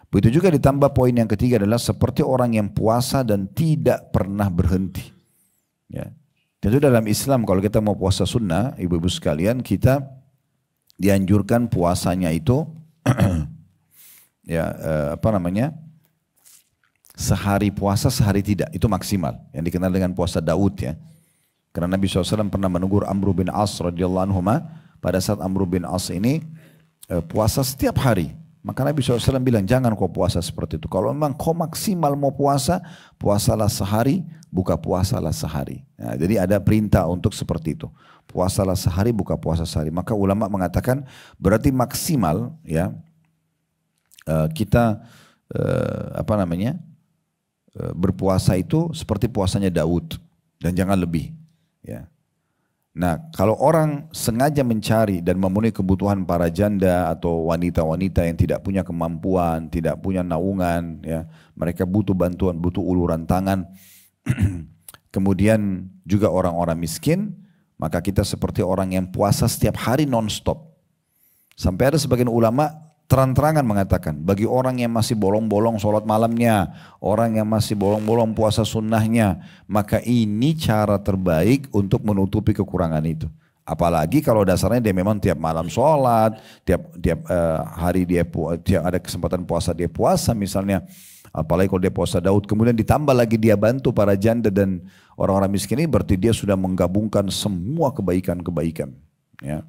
Begitu juga ditambah poin yang ketiga adalah seperti orang yang puasa dan tidak pernah berhenti. Ya. Tentu dalam Islam kalau kita mau puasa sunnah, ibu-ibu sekalian, kita dianjurkan puasanya itu sehari puasa sehari tidak, itu maksimal, yang dikenal dengan puasa Daud ya. Karena Nabi SAW pernah menegur Amr bin As radhiyallahu anhu pada saat Amr bin As ini puasa setiap hari. Maka Nabi SAW bilang, jangan kau puasa seperti itu. Kalau memang kau maksimal mau puasa, puasalah sehari, buka puasalah sehari. Nah, jadi ada perintah untuk seperti itu. Puasalah sehari, buka puasa sehari. Maka ulama mengatakan berarti maksimal ya kita berpuasa itu seperti puasanya Daud dan jangan lebih. Ya. Nah, kalau orang sengaja mencari dan memenuhi kebutuhan para janda atau wanita-wanita yang tidak punya kemampuan, tidak punya naungan, ya, mereka butuh bantuan, butuh uluran tangan. Kemudian juga orang-orang miskin, maka kita seperti orang yang puasa setiap hari non-stop. Sampai ada sebagian ulama terang-terangan mengatakan, bagi orang yang masih bolong-bolong sholat malamnya, orang yang masih bolong-bolong puasa sunnahnya, maka ini cara terbaik untuk menutupi kekurangan itu. Apalagi kalau dasarnya dia memang tiap malam sholat, tiap hari dia tiap ada kesempatan puasa dia puasa misalnya. Apalagi kalau dia puasa Daud, kemudian ditambah lagi dia bantu para janda dan orang-orang miskin ini, berarti dia sudah menggabungkan semua kebaikan-kebaikan. Ya.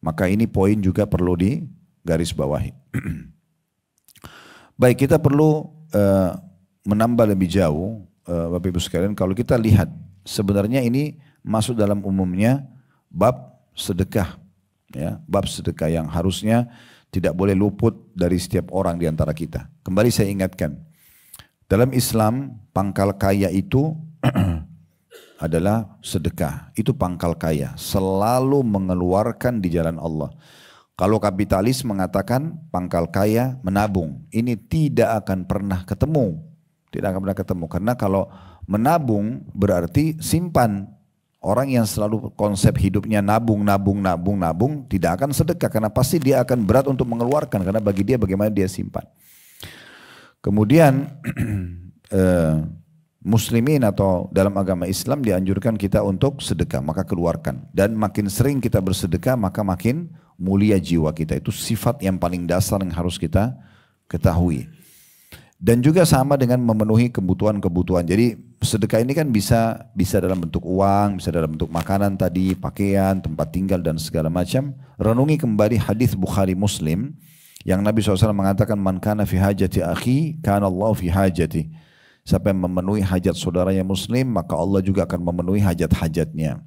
Maka ini poin juga perlu garis bawahi. Baik, kita perlu menambah lebih jauh, Bapak Ibu sekalian, kalau kita lihat sebenarnya ini masuk dalam umumnya bab sedekah, ya, bab sedekah yang harusnya tidak boleh luput dari setiap orang di antara kita. Kembali saya ingatkan, dalam Islam pangkal kaya itu adalah sedekah, itu pangkal kaya, selalu mengeluarkan di jalan Allah. Kalau kapitalis mengatakan pangkal kaya menabung, ini tidak akan pernah ketemu. Tidak akan pernah ketemu. Karena kalau menabung berarti simpan. Orang yang selalu konsep hidupnya nabung, tidak akan sedekah. Karena pasti dia akan berat untuk mengeluarkan. Karena bagi dia bagaimana dia simpan. Kemudian muslimin atau dalam agama Islam dianjurkan kita untuk sedekah. Maka keluarkan. Dan makin sering kita bersedekah maka makin mulia jiwa kita. Itu sifat yang paling dasar yang harus kita ketahui. Dan juga sama dengan memenuhi kebutuhan-kebutuhan. Jadi sedekah ini kan bisa dalam bentuk uang, bisa dalam bentuk makanan tadi, pakaian, tempat tinggal dan segala macam. Renungi kembali hadis Bukhari Muslim yang Nabi SAW mengatakan, man kana fi hajati akhi, kana Allah fi hajati. Siapa yang memenuhi hajat saudaranya muslim, maka Allah juga akan memenuhi hajat-hajatnya.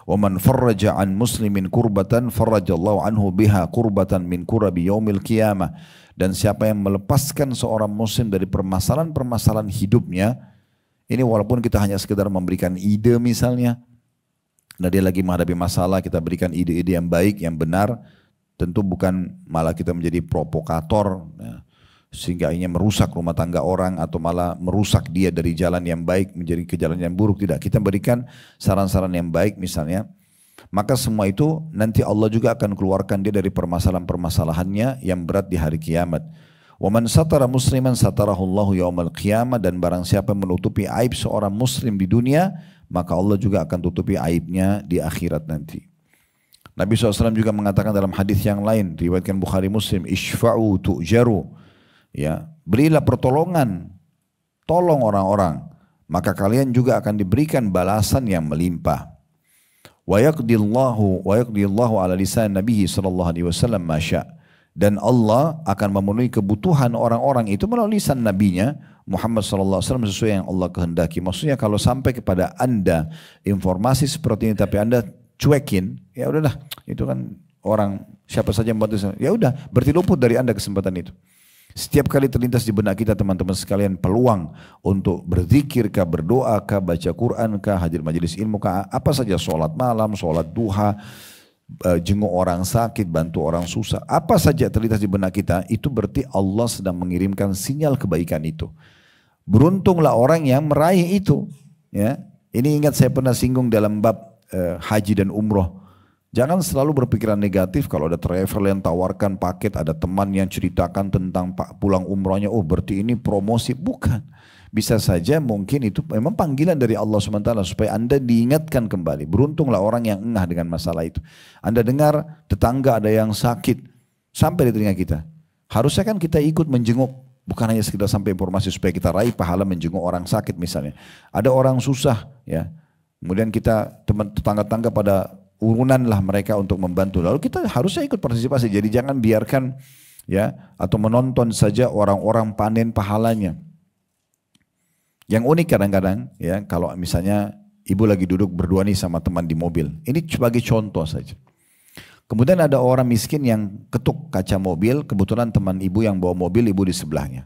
Wa man farraja an muslimin kurbatan farrajallahu anhu biha kurbatan min kurabi yaumil qiyamah. Dan siapa yang melepaskan seorang muslim dari permasalahan-permasalahan hidupnya, ini walaupun kita hanya sekedar memberikan ide misalnya, nah dia lagi menghadapi masalah, kita berikan ide-ide yang baik, yang benar, tentu bukan malah kita menjadi provokator, ya, sehingga akhirnya merusak rumah tangga orang atau malah merusak dia dari jalan yang baik menjadi ke jalan yang buruk. Tidak, kita berikan saran-saran yang baik misalnya. Maka semua itu nanti Allah juga akan keluarkan dia dari permasalahan-permasalahannya yang berat di hari kiamat. Wa man satara musliman satarahullahu yaumal qiyamah, dan barang siapa menutupi aib seorang muslim di dunia, maka Allah juga akan tutupi aibnya di akhirat nanti. Nabi SAW juga mengatakan dalam hadis yang lain, riwayatkan Bukhari Muslim, ishfa'u tu'jaru, ya, berilah pertolongan, tolong orang-orang, maka kalian juga akan diberikan balasan yang melimpah. wa yaqdillahu ala lisan Nabi sallallahu alaihi wasallam ma syaa. Dan Allah akan memenuhi kebutuhan orang-orang itu melalui lisan nabinya Muhammad sallallahu alaihi wasallam sesuai yang Allah kehendaki. Maksudnya kalau sampai kepada Anda informasi seperti ini tapi Anda cuekin, ya udahlah, itu kan orang siapa saja yang bantu, ya udah, berarti luput dari Anda kesempatan itu. Setiap kali terlintas di benak kita teman-teman sekalian peluang untuk berzikir kah, berdoa kah, baca Quran kah, hadir majelis ilmu kah, apa saja, sholat malam, sholat duha, jenguk orang sakit, bantu orang susah, apa saja terlintas di benak kita, itu berarti Allah sedang mengirimkan sinyal kebaikan itu. Beruntunglah orang yang meraih itu. Ya, ini ingat saya pernah singgung dalam bab haji dan umroh. Jangan selalu berpikiran negatif kalau ada travel yang tawarkan paket, ada teman yang ceritakan tentang pulang umrohnya, oh berarti ini promosi. Bukan. Bisa saja mungkin itu memang panggilan dari Allah SWT supaya Anda diingatkan kembali. Beruntunglah orang yang engah dengan masalah itu. Anda dengar tetangga ada yang sakit, sampai di telinga kita. Harusnya kan kita ikut menjenguk, bukan hanya sekedar sampai informasi supaya kita raih pahala menjenguk orang sakit misalnya. Ada orang susah, ya. Kemudian kita tetangga-tetangga pada urunan lah mereka untuk membantu. Lalu kita harusnya ikut partisipasi. Jadi jangan biarkan, ya, atau menonton saja orang-orang panen pahalanya. Yang unik kadang-kadang, ya, kalau misalnya ibu lagi duduk berdua nih sama teman di mobil. Ini sebagai contoh saja. Kemudian ada orang miskin yang ketuk kaca mobil, kebetulan teman ibu yang bawa mobil, ibu di sebelahnya.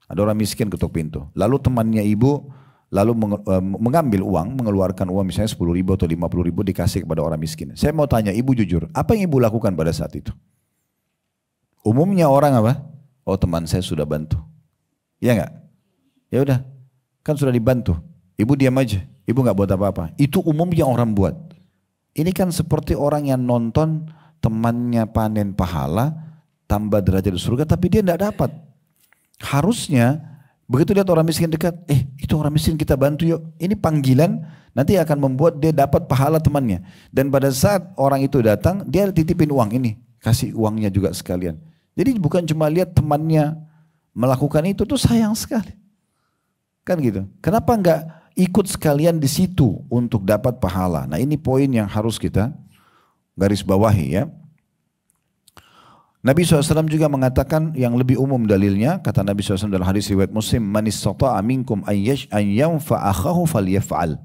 Ada orang miskin ketuk pintu. Lalu temannya ibu lalu mengambil uang, mengeluarkan uang misalnya 10.000 atau 50.000 dikasih kepada orang miskin. Saya mau tanya ibu jujur, apa yang ibu lakukan pada saat itu? Umumnya orang apa? Oh, teman saya sudah bantu. Iya enggak? Ya udah, kan sudah dibantu. Ibu diam aja, ibu nggak buat apa-apa. Itu umumnya orang buat. Ini kan seperti orang yang nonton temannya panen pahala, tambah derajat di surga, tapi dia tidak dapat. Harusnya begitu lihat orang miskin dekat, itu orang miskin kita bantu yuk. Ini panggilan nanti akan membuat dia dapat pahala temannya. Dan pada saat orang itu datang, dia titipin uang ini, kasih uangnya juga sekalian. Jadi bukan cuma lihat temannya melakukan itu tuh sayang sekali. Kan gitu. Kenapa enggak ikut sekalian di situ untuk dapat pahala? Nah, ini poin yang harus kita garis bawahi, ya. Nabi SAW juga mengatakan yang lebih umum dalilnya, kata Nabi SAW dalam hadis riwayat Muslim, man istata'a minkum an yanfa'a akhahu falyaf'al.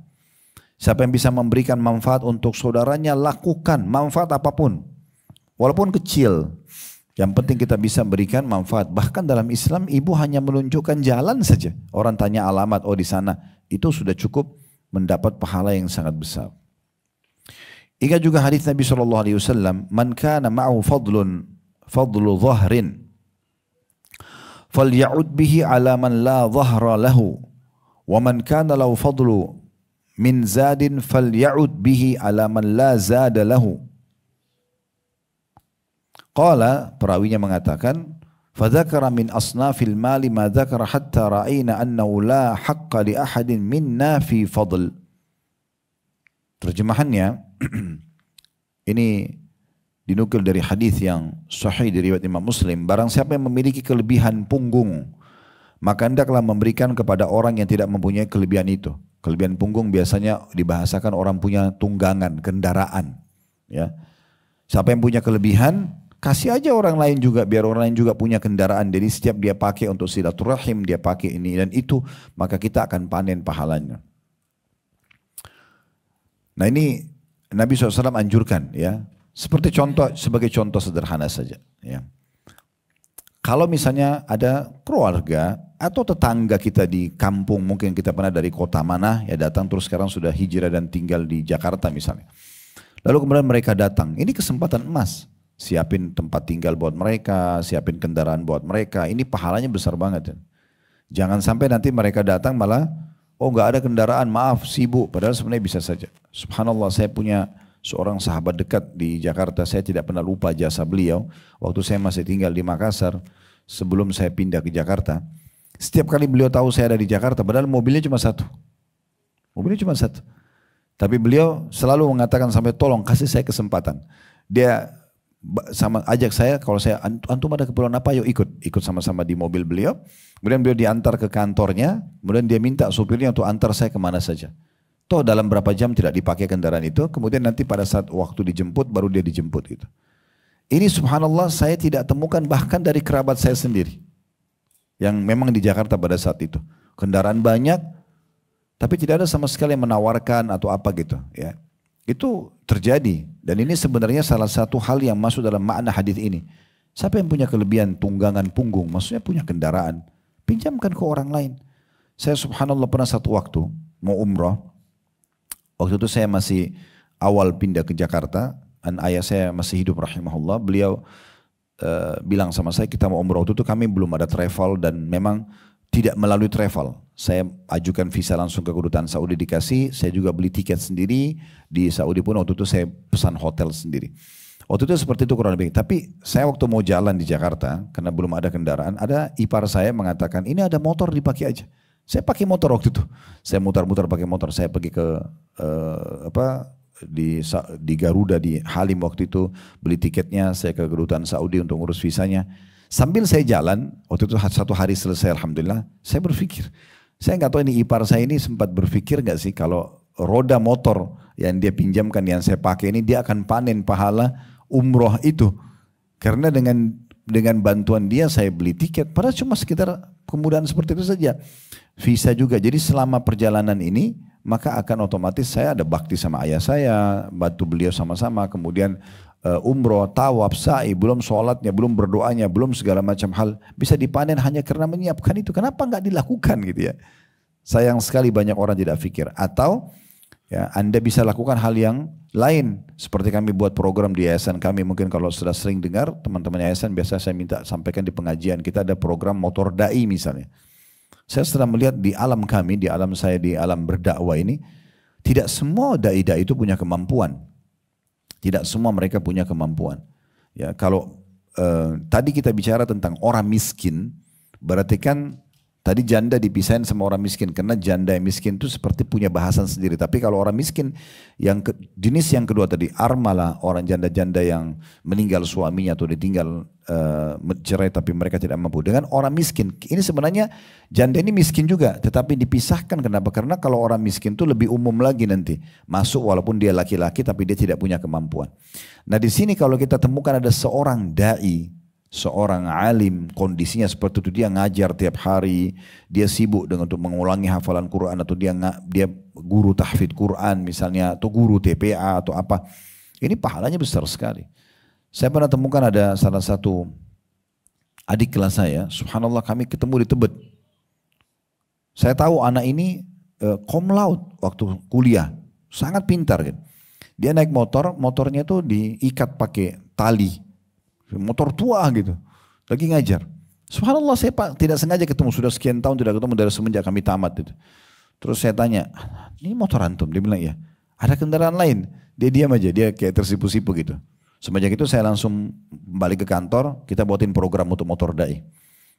Siapa yang bisa memberikan manfaat untuk saudaranya, lakukan manfaat apapun. Walaupun kecil. Yang penting kita bisa berikan manfaat. Bahkan dalam Islam ibu hanya menunjukkan jalan saja. Orang tanya alamat, oh di sana. Itu sudah cukup mendapat pahala yang sangat besar. Ingat juga hadis Nabi SAW, man kana ma'u fadlu dhahrin falya'ud bihi ala man la dhahra lahu wa man kana lahu fadlu min zadin falya'ud bihi ala man la zada lahu. Qala, perawinya mengatakan, fadzakara min asnafil mali ma dzakara hatta ra'ayna annahu la haqqa li ahadin minna fi fadl. Terjemahannya ini dinukil dari hadis yang sahih dari riwayat Imam Muslim, barang siapa yang memiliki kelebihan punggung, maka hendaklah memberikan kepada orang yang tidak mempunyai kelebihan itu. Kelebihan punggung biasanya dibahasakan orang punya tunggangan, kendaraan, ya. Siapa yang punya kelebihan, kasih aja orang lain juga, biar orang lain juga punya kendaraan. Jadi setiap dia pakai untuk silaturahim, dia pakai ini dan itu, maka kita akan panen pahalanya. Nah, ini Nabi SAW anjurkan, ya. Seperti contoh, sebagai contoh sederhana saja, ya. Kalau misalnya ada keluarga atau tetangga kita di kampung, mungkin kita pernah dari kota mana, ya datang terus sekarang sudah hijrah dan tinggal di Jakarta misalnya. Lalu kemudian mereka datang, ini kesempatan emas. Siapin tempat tinggal buat mereka, siapin kendaraan buat mereka, ini pahalanya besar banget. Ya. Jangan sampai nanti mereka datang malah, oh nggak ada kendaraan, maaf sibuk, padahal sebenarnya bisa saja. Subhanallah, saya punya seorang sahabat dekat di Jakarta, saya tidak pernah lupa jasa beliau. Waktu saya masih tinggal di Makassar, sebelum saya pindah ke Jakarta, setiap kali beliau tahu saya ada di Jakarta, padahal mobilnya cuma satu. Mobilnya cuma satu. Tapi beliau selalu mengatakan sampai tolong kasih saya kesempatan. Dia sama ajak saya, kalau saya antum ada keperluan apa, yuk ikut sama-sama di mobil beliau. Kemudian beliau diantar ke kantornya, kemudian dia minta supirnya untuk antar saya kemana saja. Toh dalam berapa jam tidak dipakai kendaraan itu, kemudian nanti pada saat waktu dijemput baru dia dijemput gitu. Ini subhanallah saya tidak temukan bahkan dari kerabat saya sendiri. Yang memang di Jakarta pada saat itu. Kendaraan banyak, tapi tidak ada sama sekali yang menawarkan atau apa gitu. Ya. Itu terjadi. Dan ini sebenarnya salah satu hal yang masuk dalam makna hadis ini. Siapa yang punya kelebihan tunggangan punggung, maksudnya punya kendaraan, pinjamkan ke orang lain. Saya subhanallah pernah satu waktu mau umroh. Waktu itu saya masih awal pindah ke Jakarta, dan ayah saya masih hidup rahimahullah. Beliau bilang sama saya kita mau umroh. Waktu itu kami belum ada travel dan memang tidak melalui travel. Saya ajukan visa langsung ke kedutaan Saudi dikasih. Saya juga beli tiket sendiri di Saudi pun waktu itu saya pesan hotel sendiri. Waktu itu seperti itu kurang lebih. Tapi saya waktu mau jalan di Jakarta karena belum ada kendaraan, ada ipar saya mengatakan ini ada motor dipakai aja. Saya pakai motor waktu itu. Saya mutar-mutar pakai motor. Saya pergi ke di Garuda di Halim waktu itu beli tiketnya. Saya ke kedutaan Saudi untuk ngurus visanya. Sambil saya jalan, waktu itu satu hari selesai alhamdulillah. Saya berpikir, saya nggak tahu ini ipar saya ini sempat berpikir nggak sih kalau roda motor yang dia pinjamkan yang saya pakai ini dia akan panen pahala umroh itu. Karena dengan bantuan dia saya beli tiket. Padahal cuma sekitar kemudahan seperti itu saja. Visa juga. Jadi selama perjalanan ini maka akan otomatis saya ada bakti sama ayah saya, bantu beliau sama-sama. Kemudian umroh, tawaf, sa'i, belum sholatnya, belum berdoanya, belum segala macam hal. Bisa dipanen hanya karena menyiapkan itu. Kenapa nggak dilakukan gitu ya? Sayang sekali banyak orang tidak pikir. Atau ya, Anda bisa lakukan hal yang lain. Seperti kami buat program di yayasan kami. Mungkin kalau sudah sering dengar teman-teman yayasan biasa saya minta sampaikan di pengajian. Kita ada program motor da'i misalnya. Saya setelah melihat di alam kami, di alam saya, di alam berdakwah ini, tidak semua da'i-da'i itu punya kemampuan. Tidak semua mereka punya kemampuan. Ya, kalau tadi kita bicara tentang orang miskin, berarti kan tadi janda dipisahin sama orang miskin. Karena janda yang miskin itu seperti punya bahasan sendiri. Tapi kalau orang miskin, jenis yang kedua tadi, armala, orang janda-janda yang meninggal suaminya atau ditinggal cerai tapi mereka tidak mampu. Dengan orang miskin, ini sebenarnya janda ini miskin juga. Tetapi dipisahkan, kenapa? Karena kalau orang miskin itu lebih umum lagi nanti. Masuk walaupun dia laki-laki tapi dia tidak punya kemampuan. Nah di sini kalau kita temukan ada seorang da'i, seorang alim, kondisinya seperti itu, dia ngajar tiap hari, dia sibuk dengan untuk mengulangi hafalan Quran, atau dia guru tahfidz Quran misalnya, atau guru TPA atau apa, ini pahalanya besar sekali. Saya pernah temukan ada salah satu adik kelas saya, subhanallah kami ketemu di Tebet. Saya tahu anak ini cum laude waktu kuliah, sangat pintar kan. Dia naik motor, motornya tuh diikat pakai tali. Motor tua gitu, lagi ngajar. Subhanallah saya tidak sengaja ketemu, sudah sekian tahun tidak ketemu dari semenjak kami tamat itu. Terus saya tanya, ini motor antum? Dia bilang iya. Ada kendaraan lain? Dia diam aja, dia kayak tersipu-sipu gitu. Semenjak itu saya langsung balik ke kantor, kita buatin program untuk motor da'i.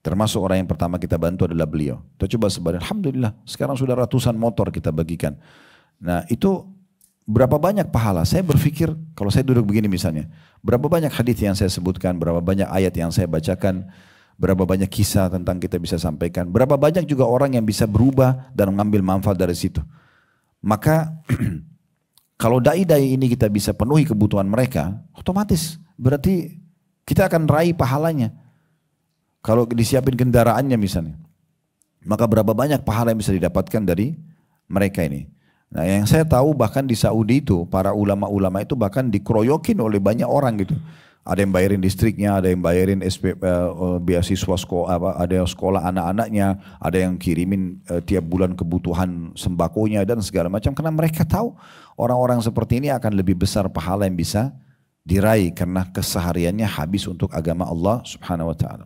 Termasuk orang yang pertama kita bantu adalah beliau. Kita coba sebarin, alhamdulillah sekarang sudah ratusan motor kita bagikan. Nah itu berapa banyak pahala? Saya berpikir kalau saya duduk begini misalnya, berapa banyak hadis yang saya sebutkan, berapa banyak ayat yang saya bacakan, berapa banyak kisah tentang kita bisa sampaikan, berapa banyak juga orang yang bisa berubah dan mengambil manfaat dari situ. Maka kalau dai-dai ini kita bisa penuhi kebutuhan mereka, otomatis berarti kita akan raih pahalanya. Kalau disiapin kendaraannya misalnya, maka berapa banyak pahala yang bisa didapatkan dari mereka ini. Nah yang saya tahu bahkan di Saudi itu para ulama-ulama itu bahkan dikeroyokin oleh banyak orang gitu. Ada yang bayarin listriknya, ada yang bayarin beasiswa sekolah, ada yang sekolah anak-anaknya, ada yang kirimin tiap bulan kebutuhan sembakonya dan segala macam. Karena mereka tahu orang-orang seperti ini akan lebih besar pahala yang bisa diraih karena kesehariannya habis untuk agama Allah Subhanahu Wa Taala.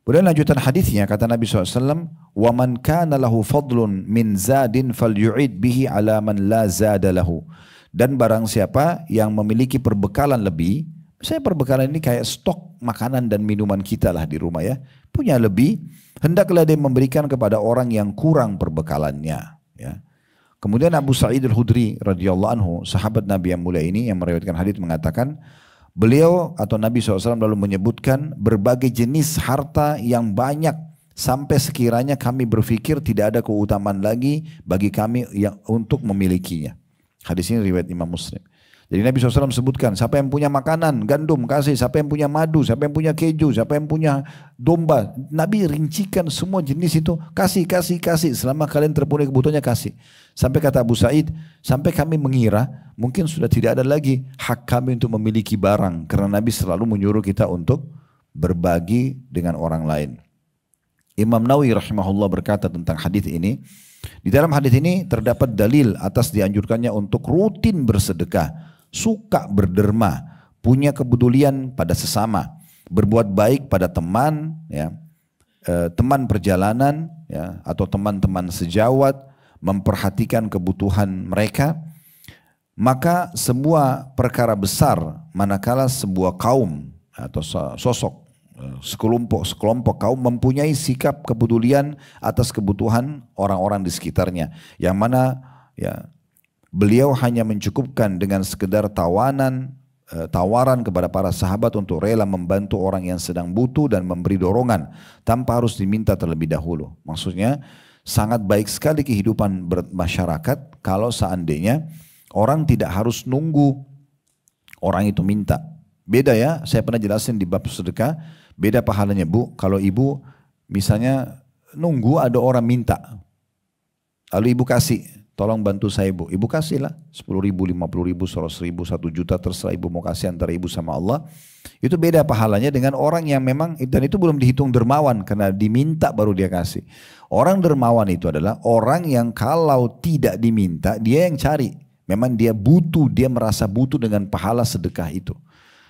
Kemudian lanjutan hadisnya kata Nabi SAW, wa man kana lahu fadlun min zadin falyu'id bihi ala man la zada lahu. Dan barang siapa yang memiliki perbekalan lebih, misalnya perbekalan ini kayak stok makanan dan minuman kita lah di rumah ya, punya lebih, hendaklah dia memberikan kepada orang yang kurang perbekalannya. Ya. Kemudian Abu Sa'id al-Khudri radhiyallahu anhu, sahabat Nabi yang mulia ini yang meriwayatkan hadis mengatakan, beliau atau Nabi SAW lalu menyebutkan berbagai jenis harta yang banyak sampai sekiranya kami berpikir tidak ada keutamaan lagi bagi kami yang untuk memilikinya. Hadis ini riwayat Imam Muslim. Jadi Nabi SAW sebutkan, siapa yang punya makanan, gandum kasih, siapa yang punya madu, siapa yang punya keju, siapa yang punya domba. Nabi rincikan semua jenis itu, kasih, selama kalian terpenuhi kebutuhannya kasih. Sampai kata Abu Sa'id, sampai kami mengira mungkin sudah tidak ada lagi hak kami untuk memiliki barang. Karena Nabi selalu menyuruh kita untuk berbagi dengan orang lain. Imam Nawawi rahimahullah berkata tentang hadis ini, di dalam hadis ini terdapat dalil atas dianjurkannya untuk rutin bersedekah, suka berderma, punya kepedulian pada sesama, berbuat baik pada teman, ya, teman perjalanan, ya, atau teman-teman sejawat, memperhatikan kebutuhan mereka. Maka sebuah perkara besar manakala sebuah kaum atau sosok sekelompok kaum mempunyai sikap kepedulian atas kebutuhan orang-orang di sekitarnya, yang mana ya beliau hanya mencukupkan dengan sekedar tawaran kepada para sahabat untuk rela membantu orang yang sedang butuh dan memberi dorongan tanpa harus diminta terlebih dahulu. Maksudnya sangat baik sekali kehidupan bermasyarakat kalau seandainya orang tidak harus nunggu orang itu minta. Beda ya, saya pernah jelasin di bab sedekah, beda pahalanya Bu, kalau ibu misalnya nunggu ada orang minta, lalu ibu kasih, tolong bantu saya Bu, ibu kasihlah 10 ribu, 50 ribu, 100 ribu, 1 juta, terserah ibu mau kasih antara ibu sama Allah. Itu beda pahalanya dengan orang yang memang, dan itu belum dihitung dermawan karena diminta baru dia kasih. Orang dermawan itu adalah orang yang kalau tidak diminta dia yang cari, memang dia butuh, dia merasa butuh dengan pahala sedekah itu.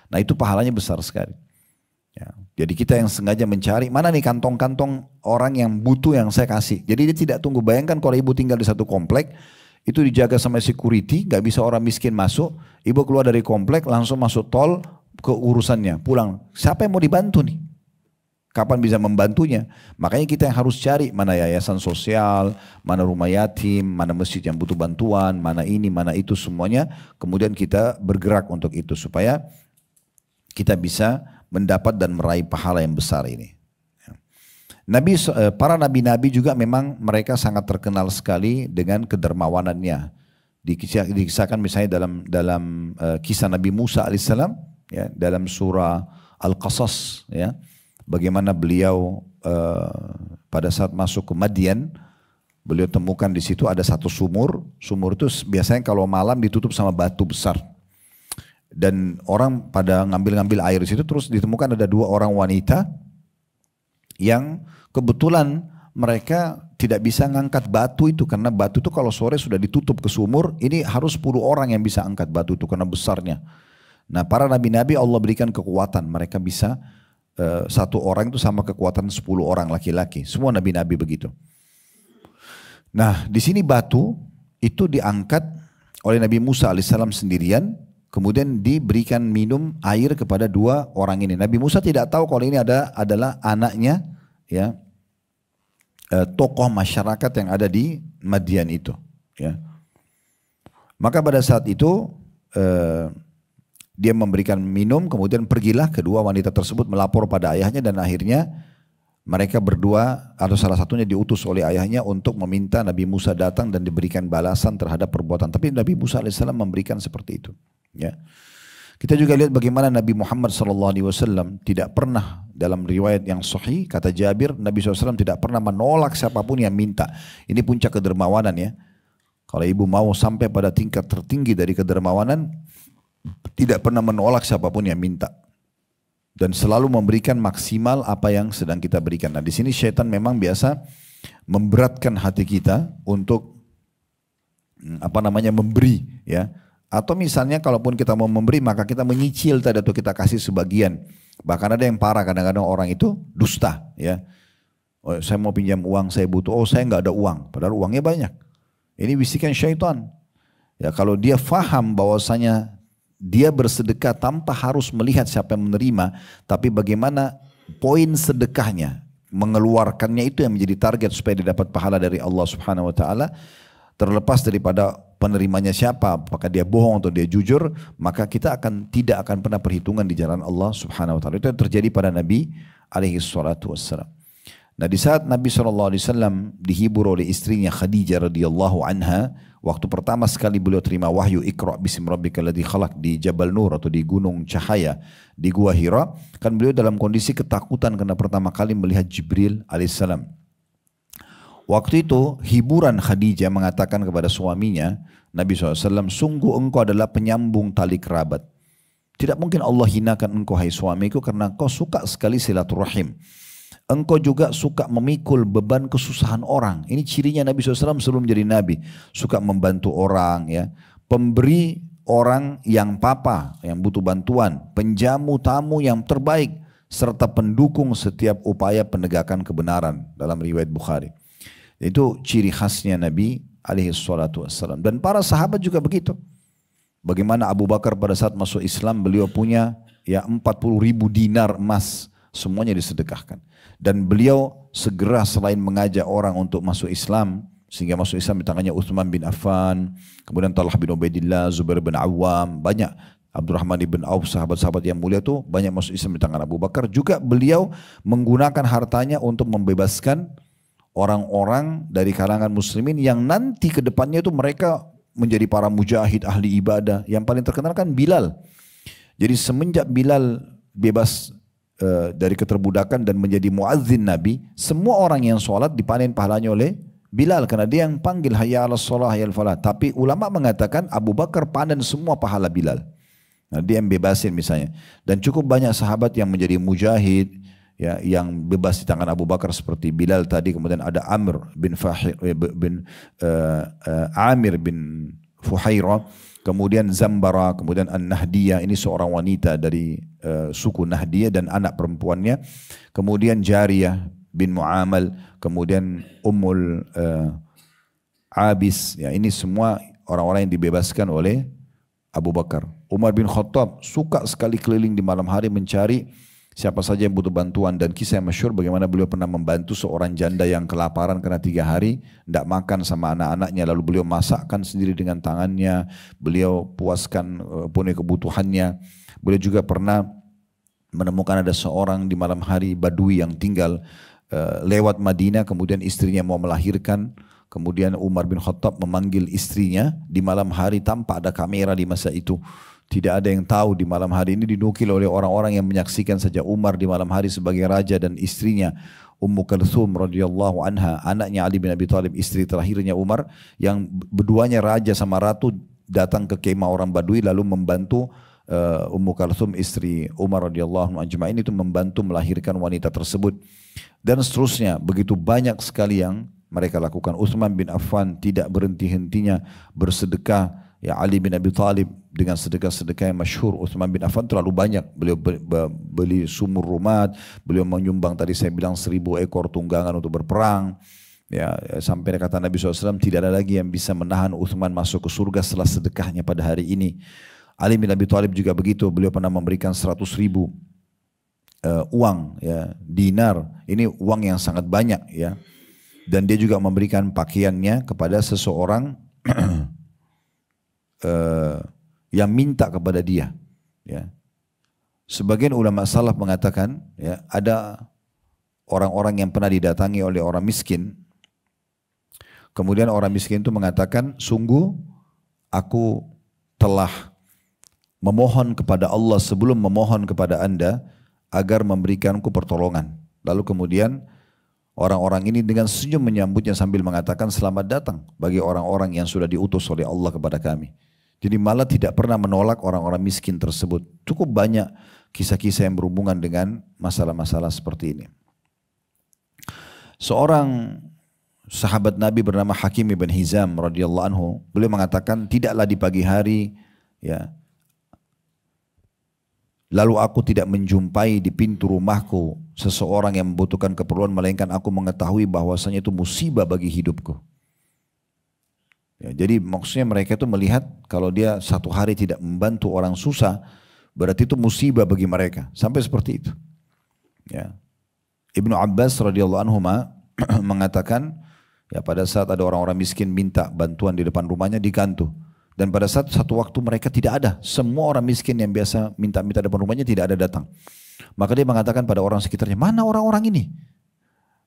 Nah itu pahalanya besar sekali. Ya, jadi kita yang sengaja mencari, mana nih kantong-kantong orang yang butuh yang saya kasih. Jadi dia tidak tunggu. Bayangkan kalau ibu tinggal di satu komplek, itu dijaga sama security, gak bisa orang miskin masuk. Ibu keluar dari komplek, langsung masuk tol ke urusannya, pulang. Siapa yang mau dibantu nih? Kapan bisa membantunya? Makanya kita yang harus cari mana yayasan sosial, mana rumah yatim, mana masjid yang butuh bantuan, mana ini, mana itu semuanya. Kemudian kita bergerak untuk itu supaya kita bisa mendapat dan meraih pahala yang besar ini. Para nabi-nabi juga memang mereka sangat terkenal sekali dengan kedermawanannya. Dikisahkan misalnya dalam kisah Nabi Musa alaihissalam, ya, dalam surah Al-Qasas, ya, bagaimana beliau pada saat masuk ke Madian, beliau temukan di situ ada satu sumur. Sumur itu biasanya kalau malam ditutup sama batu besar. Dan orang pada ngambil-ngambil air di situ, terus ditemukan ada 2 orang wanita yang kebetulan mereka tidak bisa ngangkat batu itu, karena batu itu kalau sore sudah ditutup ke sumur, ini harus 10 orang yang bisa angkat batu itu karena besarnya. Nah para nabi-nabi Allah berikan kekuatan, mereka bisa 1 orang itu sama kekuatan 10 orang laki-laki, semua nabi-nabi begitu. Nah di sini batu itu diangkat oleh Nabi Musa alaihissalam sendirian. Kemudian diberikan minum air kepada 2 orang ini. Nabi Musa tidak tahu kalau ini adalah anaknya, ya, tokoh masyarakat yang ada di Madian itu. Ya. Maka pada saat itu dia memberikan minum, kemudian pergilah kedua wanita tersebut melapor pada ayahnya, dan akhirnya mereka berdua atau salah satunya diutus oleh ayahnya untuk meminta Nabi Musa datang dan diberikan balasan terhadap perbuatan. Tapi Nabi Musa alaihissalam memberikan seperti itu. Ya. Kita juga lihat bagaimana Nabi Muhammad SAW tidak pernah, dalam riwayat yang sahih kata Jabir, Nabi SAW tidak pernah menolak siapapun yang minta. Ini puncak kedermawanan ya. Kalau ibu mau sampai pada tingkat tertinggi dari kedermawanan, tidak pernah menolak siapapun yang minta. Dan selalu memberikan maksimal apa yang sedang kita berikan. Nah di sini syaitan memang biasa memberatkan hati kita untuk memberi, ya. Atau misalnya kalaupun kita mau memberi maka kita menyicil tadi atau kita kasih sebagian. Bahkan ada yang parah, kadang-kadang orang itu dusta, ya. Oh, saya mau pinjam uang, saya butuh. Oh saya nggak ada uang, padahal uangnya banyak. Ini bisikan syaitan. Ya kalau dia faham bahwasanya dia bersedekah tanpa harus melihat siapa yang menerima, tapi bagaimana poin sedekahnya, mengeluarkannya itu yang menjadi target supaya dia dapat pahala dari Allah Subhanahu wa taala. Terlepas daripada penerimanya siapa, apakah dia bohong atau dia jujur, maka kita tidak akan pernah perhitungan di jalan Allah Subhanahu wa taala. Itu yang terjadi pada Nabi alaihi salatu wassalam. Nah di saat Nabi SAW dihibur oleh istrinya Khadijah radhiyallahu anha, waktu pertama sekali beliau terima wahyu Iqra bismi rabbikal ladzi khalaq di Jabal Nur atau di Gunung Cahaya di Gua Hira, kan beliau dalam kondisi ketakutan karena pertama kali melihat Jibril alaihissalam. Waktu itu hiburan Khadijah mengatakan kepada suaminya Nabi SAW, sungguh engkau adalah penyambung tali kerabat. Tidak mungkin Allah hinakan engkau hai suamiku karena engkau suka sekali silaturahim. Engkau juga suka memikul beban kesusahan orang. Ini cirinya Nabi SAW sebelum jadi Nabi. Suka membantu orang, ya, pemberi orang yang papa, yang butuh bantuan, penjamu tamu yang terbaik, serta pendukung setiap upaya penegakan kebenaran dalam riwayat Bukhari. Itu ciri khasnya Nabi SAW. Dan para sahabat juga begitu. Bagaimana Abu Bakar pada saat masuk Islam, beliau punya ya 40.000 dinar emas, semuanya disedekahkan. Dan beliau segera selain mengajak orang untuk masuk Islam, sehingga masuk Islam di tangannya Uthman bin Affan, kemudian Talha bin Ubaidillah, Zubair bin Awam, banyak, Abdurrahman bin Auf, sahabat-sahabat yang mulia itu banyak masuk Islam di tangan Abu Bakar. Juga beliau menggunakan hartanya untuk membebaskan orang-orang dari kalangan muslimin yang nanti ke depannya itu mereka menjadi para mujahid, ahli ibadah. Yang paling terkenal kan Bilal. Jadi semenjak Bilal bebas dari keterbudakan dan menjadi muazzin Nabi, semua orang yang sholat dipanen pahalanya oleh Bilal karena dia yang panggil hayya 'alas shalah hayya 'alal falah. Tapi ulama mengatakan Abu Bakar panen semua pahala Bilal. Nah, dia yang bebasin misalnya. Dan cukup banyak sahabat yang menjadi mujahid, ya, yang bebas di tangan Abu Bakar seperti Bilal tadi. Kemudian ada Amir bin Fuhairah, kemudian Zambara, kemudian An-Nahdiyah, ini seorang wanita dari suku Nahdiyah dan anak perempuannya, kemudian Jariyah bin Mu'amal, kemudian Ummul Abis, ya, ini semua orang-orang yang dibebaskan oleh Abu Bakar. Umar bin Khattab suka sekali keliling di malam hari mencari siapa saja yang butuh bantuan, dan kisah yang masyhur bagaimana beliau pernah membantu seorang janda yang kelaparan karena 3 hari tidak makan sama anak-anaknya, lalu beliau masakkan sendiri dengan tangannya, beliau puaskan penuhi kebutuhannya. Beliau juga pernah menemukan ada seorang di malam hari Badui yang tinggal lewat Madinah, kemudian istrinya mau melahirkan, kemudian Umar bin Khattab memanggil istrinya di malam hari tanpa ada kamera di masa itu. Tidak ada yang tahu di malam hari ini, dinukil oleh orang-orang yang menyaksikan saja Umar di malam hari sebagai raja, dan istrinya Ummu Kalthum radhiyallahu anha, anaknya Ali bin Abi Thalib, istri terakhirnya Umar, yang berduanya raja sama ratu, datang ke kemah orang Badui lalu membantu Ummu Kalthum istri Umar radhiyallahu anhu ajma'in itu membantu melahirkan wanita tersebut, dan seterusnya. Begitu banyak sekali yang mereka lakukan. Utsman bin Affan tidak berhenti-hentinya bersedekah. Ya, Ali bin Abi Thalib dengan sedekah-sedekah yang masyhur. Utsman bin Affan terlalu banyak. Beliau beli sumur rumat, beliau menyumbang tadi saya bilang 1000 ekor tunggangan untuk berperang. Ya, sampai kata Nabi SAW, tidak ada lagi yang bisa menahan Utsman masuk ke surga setelah sedekahnya pada hari ini. Ali bin Abi Thalib juga begitu. Beliau pernah memberikan 100.000 uang, ya, dinar. Ini uang yang sangat banyak, ya. Dan dia juga memberikan pakaiannya kepada seseorang yang minta kepada dia, ya. Sebagian ulama salaf mengatakan, ya, ada orang-orang yang pernah didatangi oleh orang miskin, kemudian orang miskin itu mengatakan, sungguh aku telah memohon kepada Allah sebelum memohon kepada anda agar memberikanku pertolongan. Lalu kemudian orang-orang ini dengan senyum menyambutnya sambil mengatakan, selamat datang bagi orang-orang yang sudah diutus oleh Allah kepada kami. Jadi malah tidak pernah menolak orang-orang miskin tersebut. Cukup banyak kisah-kisah yang berhubungan dengan masalah-masalah seperti ini. Seorang sahabat Nabi bernama Hakim ibn Hizam radhiyallahu anhu, beliau mengatakan, tidaklah di pagi hari, ya, lalu aku tidak menjumpai di pintu rumahku seseorang yang membutuhkan keperluan, melainkan aku mengetahui bahwasanya itu musibah bagi hidupku. Ya, jadi maksudnya mereka itu melihat kalau dia satu hari tidak membantu orang susah, berarti itu musibah bagi mereka. Sampai seperti itu. Ya. Ibnu Abbas radhiyallahu anhu mengatakan, ya, pada saat ada orang-orang miskin minta bantuan di depan rumahnya digantung. Dan pada saat satu waktu mereka tidak ada, semua orang miskin yang biasa minta-minta depan rumahnya tidak ada datang. Maka dia mengatakan pada orang sekitarnya, mana orang-orang ini?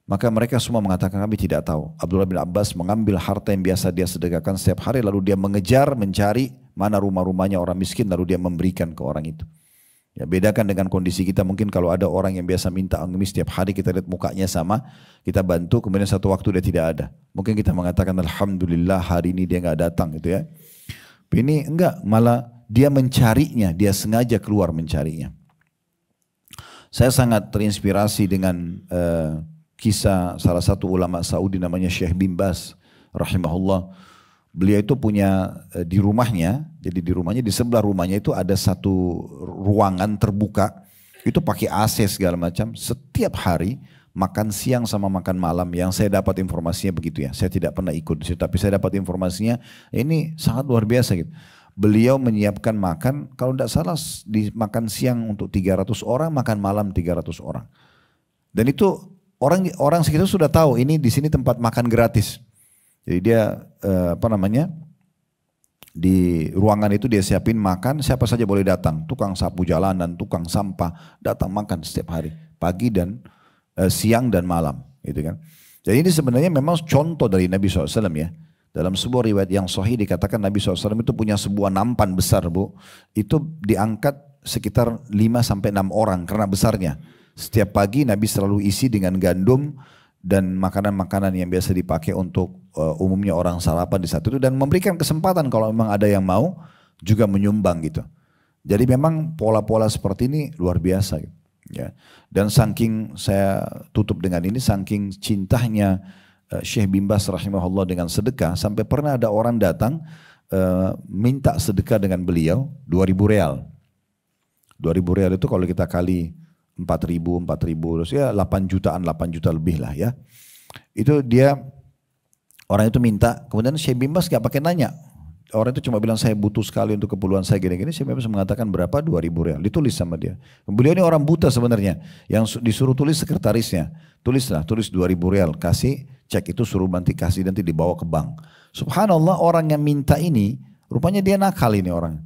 Maka mereka semua mengatakan kami tidak tahu. Abdullah bin Abbas mengambil harta yang biasa dia sedekahkan setiap hari, lalu dia mengejar, mencari mana rumah-rumahnya orang miskin, lalu dia memberikan ke orang itu. Ya, bedakan dengan kondisi kita, mungkin kalau ada orang yang biasa minta pengemis setiap hari, kita lihat mukanya sama, kita bantu, kemudian satu waktu dia tidak ada. Mungkin kita mengatakan alhamdulillah hari ini dia nggak datang gitu ya. Ini enggak, malah dia mencarinya, dia sengaja keluar mencarinya. Saya sangat terinspirasi dengan kisah salah satu ulama Saudi namanya Syekh bin Baz rahimahullah. Beliau itu punya di rumahnya, jadi di rumahnya, di sebelah rumahnya itu ada satu ruangan terbuka, itu pakai AC segala macam. Setiap hari makan siang sama makan malam, yang saya dapat informasinya begitu ya. Saya tidak pernah ikut di situ, tapi saya dapat informasinya ini sangat luar biasa gitu. Beliau menyiapkan makan, kalau tidak salah di makan siang untuk 300 orang, makan malam 300 orang. Dan itu orang sekitar sudah tahu ini di sini tempat makan gratis. Jadi dia di ruangan itu dia siapin makan, siapa saja boleh datang. Tukang sapu jalanan, tukang sampah datang makan setiap hari, pagi dan siang dan malam, gitu kan. Jadi ini sebenarnya memang contoh dari Nabi SAW ya. Dalam sebuah riwayat yang sahih dikatakan Nabi SAW itu punya sebuah nampan besar, Bu. Itu diangkat sekitar 5-6 orang karena besarnya. Setiap pagi Nabi selalu isi dengan gandum dan makanan-makanan yang biasa dipakai untuk umumnya orang sarapan di saat itu, dan memberikan kesempatan kalau memang ada yang mau juga menyumbang gitu. Jadi memang pola-pola seperti ini luar biasa gitu. Ya. Dan saking saya tutup dengan ini, saking cintanya Syekh bin Baz rahimahullah dengan sedekah, sampai pernah ada orang datang minta sedekah dengan beliau 2.000 real. 2.000 real itu kalau kita kali 4.000, terus ya 8 juta lebih lah ya. Itu dia, orang itu minta, kemudian Syekh bin Baz gak pakai nanya. Orang itu cuma bilang saya butuh sekali untuk keperluan saya gini-gini. Syekh bin Baz mengatakan berapa? 2.000 real. Ditulis sama dia. Beliau ini orang buta sebenarnya. Yang disuruh tulis sekretarisnya. Tulis 2.000 real. Kasih cek itu, suruh nanti kasih, nanti dibawa ke bank. Subhanallah, orang yang minta ini, rupanya dia nakal ini orang.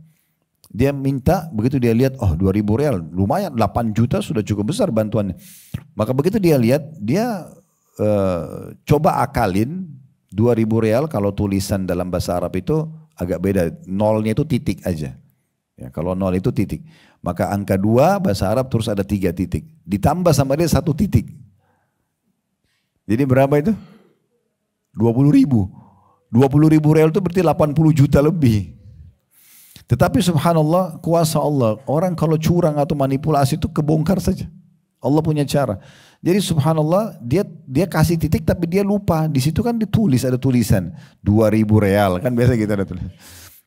Dia minta, begitu dia lihat, oh 2.000 real, lumayan 8 juta sudah cukup besar bantuannya. Maka begitu dia lihat, dia coba akalin 2.000 real kalau tulisan dalam bahasa Arab itu agak beda, nolnya itu titik aja. Ya, kalau nol itu titik. Maka angka 2 bahasa Arab terus ada 3 titik. Ditambah sama dia 1 titik. Jadi berapa itu? 20.000. 20.000 real itu berarti 80 juta lebih. Tetapi subhanallah, kuasa Allah, orang kalau curang atau manipulasi itu kebongkar saja. Allah punya cara. Jadi subhanallah, dia kasih titik tapi dia lupa. Di situ kan ditulis, ada tulisan 2.000 real, kan biasa kita ada tulis.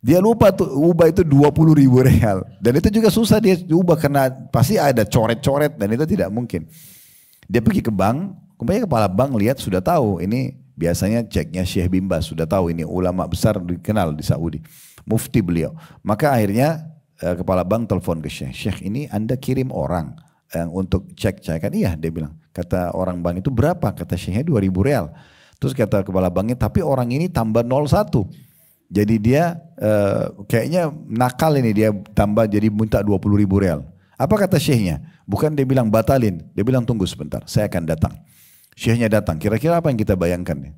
Dia lupa tuh ubah itu 20.000 real. Dan itu juga susah dia ubah karena pasti ada coret-coret dan itu tidak mungkin. Dia pergi ke bank, kemudian kepala bank lihat sudah tahu ini biasanya ceknya Syekh bin Baz, sudah tahu ini ulama besar dikenal di Saudi. Mufti beliau. Maka akhirnya kepala bank telepon ke Syekh. Syekh, ini Anda kirim orang untuk cek-cekan. Iya, dia bilang. Kata orang bank itu berapa? Kata Syekhnya 2.000 real. Terus kata kepala banknya, tapi orang ini tambah 01. Jadi dia kayaknya nakal ini, dia tambah jadi minta 20.000 real. Apa kata Syekhnya? Bukan dia bilang batalin. Dia bilang tunggu sebentar, saya akan datang. Syekhnya datang. Kira-kira apa yang kita bayangkan?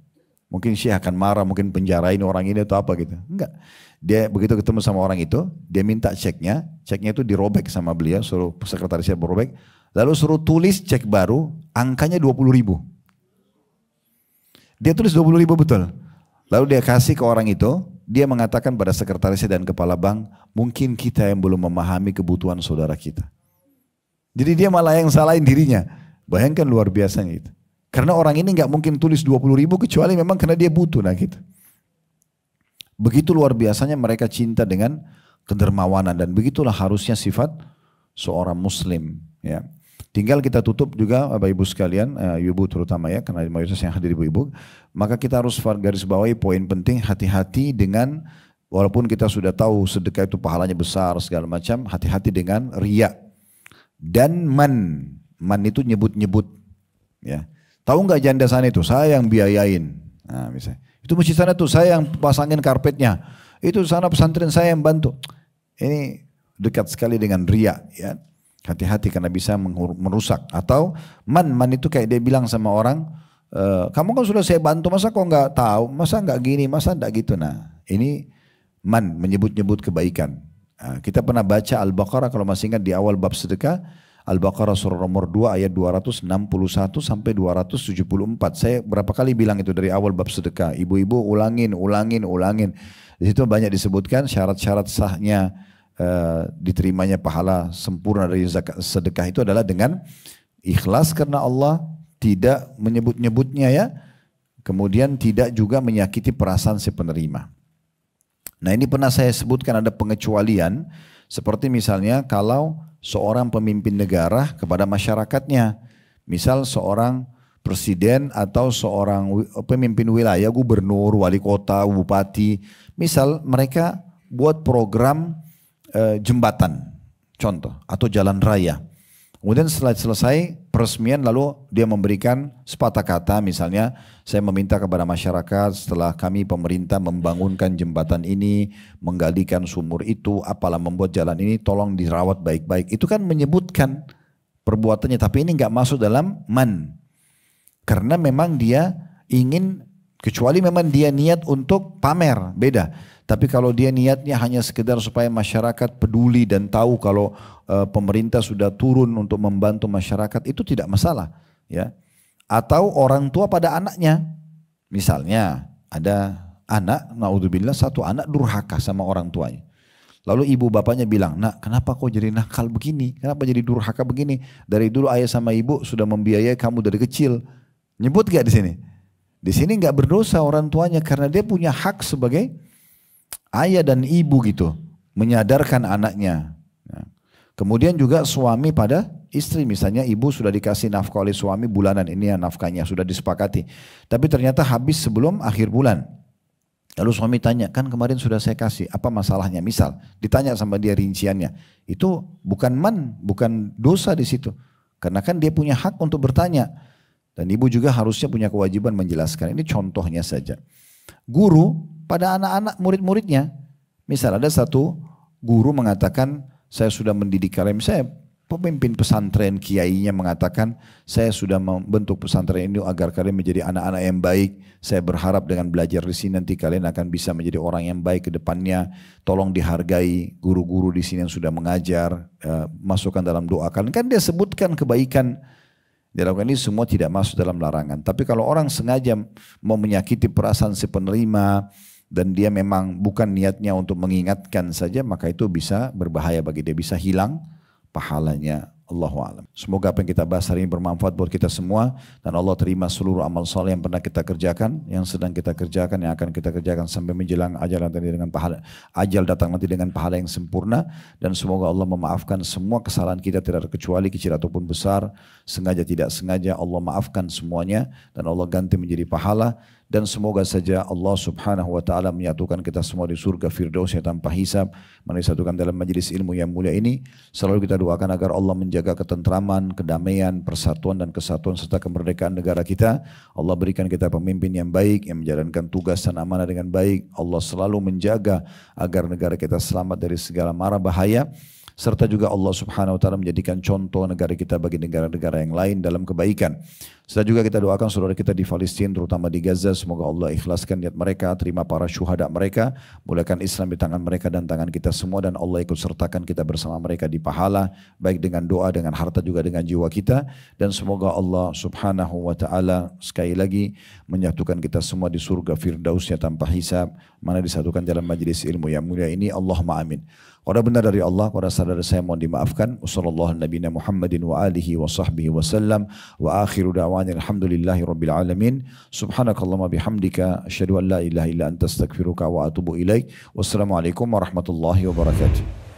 Mungkin Syekh akan marah, mungkin penjarain orang ini atau apa gitu. Enggak. Dia begitu ketemu sama orang itu, dia minta ceknya itu dirobek sama beliau, suruh sekretarisnya berobek, lalu suruh tulis cek baru, angkanya 20.000. Dia tulis 20.000 betul. Lalu dia kasih ke orang itu, dia mengatakan pada sekretarisnya dan kepala bank, mungkin kita yang belum memahami kebutuhan saudara kita. Jadi dia malah yang salahin dirinya. Bayangkan luar biasanya itu. Karena orang ini nggak mungkin tulis 20.000 kecuali memang karena dia butuh, nah gitu. Begitu luar biasanya mereka cinta dengan kedermawanan, dan begitulah harusnya sifat seorang muslim ya. Tinggal kita tutup juga Bapak Ibu sekalian, ibu terutama ya, karena mayoritas yang hadir ibu-ibu, maka kita harus garis bawahi poin penting, hati-hati dengan, walaupun kita sudah tahu sedekah itu pahalanya besar segala macam, hati-hati dengan riya dan man itu nyebut-nyebut ya. Tahu nggak janda sana itu saya yang biayain, nah misalnya. Itu masjid sana tuh saya yang pasangin karpetnya. Itu sana pesantren saya yang bantu. Ini dekat sekali dengan riya ya. Hati-hati karena bisa merusak. Atau man itu kayak dia bilang sama orang, kamu kan sudah saya bantu, masa kok nggak tahu, masa nggak gini, masa nggak gitu. Nah ini man, menyebut-nyebut kebaikan. Nah, kita pernah baca Al-Baqarah kalau masih ingat di awal bab sedekah, Al-Baqarah surah nomor 2 ayat 261 sampai 274. Saya berapa kali bilang itu dari awal bab sedekah. Ibu-ibu ulangin. Di situ banyak disebutkan syarat-syarat sahnya diterimanya pahala sempurna dari zakat sedekah itu adalah dengan ikhlas karena Allah, tidak menyebut-nyebutnya ya. Kemudian tidak juga menyakiti perasaan si penerima. Nah ini pernah saya sebutkan ada pengecualian. Seperti misalnya kalau seorang pemimpin negara kepada masyarakatnya. Misal seorang presiden atau seorang pemimpin wilayah, gubernur, wali kota, bupati. Misal mereka buat program jembatan contoh atau jalan raya. Kemudian setelah selesai peresmian lalu dia memberikan sepatah kata, misalnya saya meminta kepada masyarakat setelah kami pemerintah membangunkan jembatan ini, menggalikan sumur itu, apalah membuat jalan ini, tolong dirawat baik-baik. Itu kan menyebutkan perbuatannya, tapi ini nggak masuk dalam man. Karena memang dia ingin, kecuali memang dia niat untuk pamer, beda. Tapi kalau dia niatnya hanya sekedar supaya masyarakat peduli dan tahu kalau pemerintah sudah turun untuk membantu masyarakat, itu tidak masalah, ya. Atau orang tua pada anaknya, misalnya ada anak, naudzubillah, satu anak durhaka sama orang tuanya. Lalu ibu bapaknya bilang, nak kenapa kau jadi nakal begini? Kenapa jadi durhaka begini? Dari dulu ayah sama ibu sudah membiayai kamu dari kecil. Nyebut gak di sini? Di sini nggak berdosa orang tuanya karena dia punya hak sebagai ayah dan ibu gitu, menyadarkan anaknya. Kemudian juga suami pada istri, misalnya ibu sudah dikasih nafkah oleh suami bulanan, ini ya nafkahnya sudah disepakati. Tapi ternyata habis sebelum akhir bulan. Lalu suami tanya, kan kemarin sudah saya kasih, apa masalahnya? Misal ditanya sama dia rinciannya, itu bukan man, bukan dosa di situ. Karena kan dia punya hak untuk bertanya. Dan ibu juga harusnya punya kewajiban menjelaskan. Ini contohnya saja. Guru pada anak-anak murid-muridnya. Misal ada satu guru mengatakan, saya sudah mendidik kalian, saya pemimpin pesantren, kiainya mengatakan, saya sudah membentuk pesantren ini agar kalian menjadi anak-anak yang baik. Saya berharap dengan belajar di sini nanti kalian akan bisa menjadi orang yang baik ke depannya. Tolong dihargai guru-guru di sini yang sudah mengajar, masukkan dalam doa kalian. Kan dia sebutkan kebaikan. Dalam ini semua tidak masuk dalam larangan. Tapi kalau orang sengaja mau menyakiti perasaan si penerima, dan dia memang bukan niatnya untuk mengingatkan saja, maka itu bisa berbahaya bagi dia, bisa hilang pahalanya. Allahu a'lam. Semoga apa yang kita bahas hari ini bermanfaat buat kita semua, dan Allah terima seluruh amal saleh yang pernah kita kerjakan, yang sedang kita kerjakan, yang akan kita kerjakan sampai menjelang ajal datang nanti dengan pahala yang sempurna. Dan semoga Allah memaafkan semua kesalahan kita, tidak terkecuali kecil ataupun besar, sengaja tidak sengaja, Allah maafkan semuanya dan Allah ganti menjadi pahala. Dan semoga saja Allah subhanahu wa ta'ala menyatukan kita semua di surga Firdaus yang tanpa hisab, menyatukan dalam majlis ilmu yang mulia ini. Selalu kita doakan agar Allah menjaga ketentraman, kedamaian, persatuan dan kesatuan serta kemerdekaan negara kita. Allah berikan kita pemimpin yang baik, yang menjalankan tugas dan amanah dengan baik. Allah selalu menjaga agar negara kita selamat dari segala mara bahaya. Serta juga Allah subhanahu wa ta'ala menjadikan contoh negara kita bagi negara-negara yang lain dalam kebaikan. Serta juga kita doakan saudara kita di Palestina, terutama di Gaza, semoga Allah ikhlaskan niat mereka, terima para syuhada mereka, mulakan Islam di tangan mereka dan tangan kita semua, dan Allah ikut sertakan kita bersama mereka di pahala, baik dengan doa, dengan harta, juga dengan jiwa kita. Dan semoga Allah subhanahu wa ta'ala sekali lagi menyatukan kita semua di surga Firdausnya tanpa hisab, mana disatukan dalam majlis ilmu yang mulia ini. Allahumma amin. Kalau benar dari Allah, kalau saudara saya mohon dimaafkan. Wassallallahu nabiyana Muhammadin wa alihi wa sahbihi wa sallam. Wa akhiru da'wana alhamdulillahi rabbil alamin. Subhanakallahumma bihamdika asyhadu an la ilaha illa anta astaghfiruka wa atubu ilaik. Wassalamualaikum warahmatullahi wabarakatuh.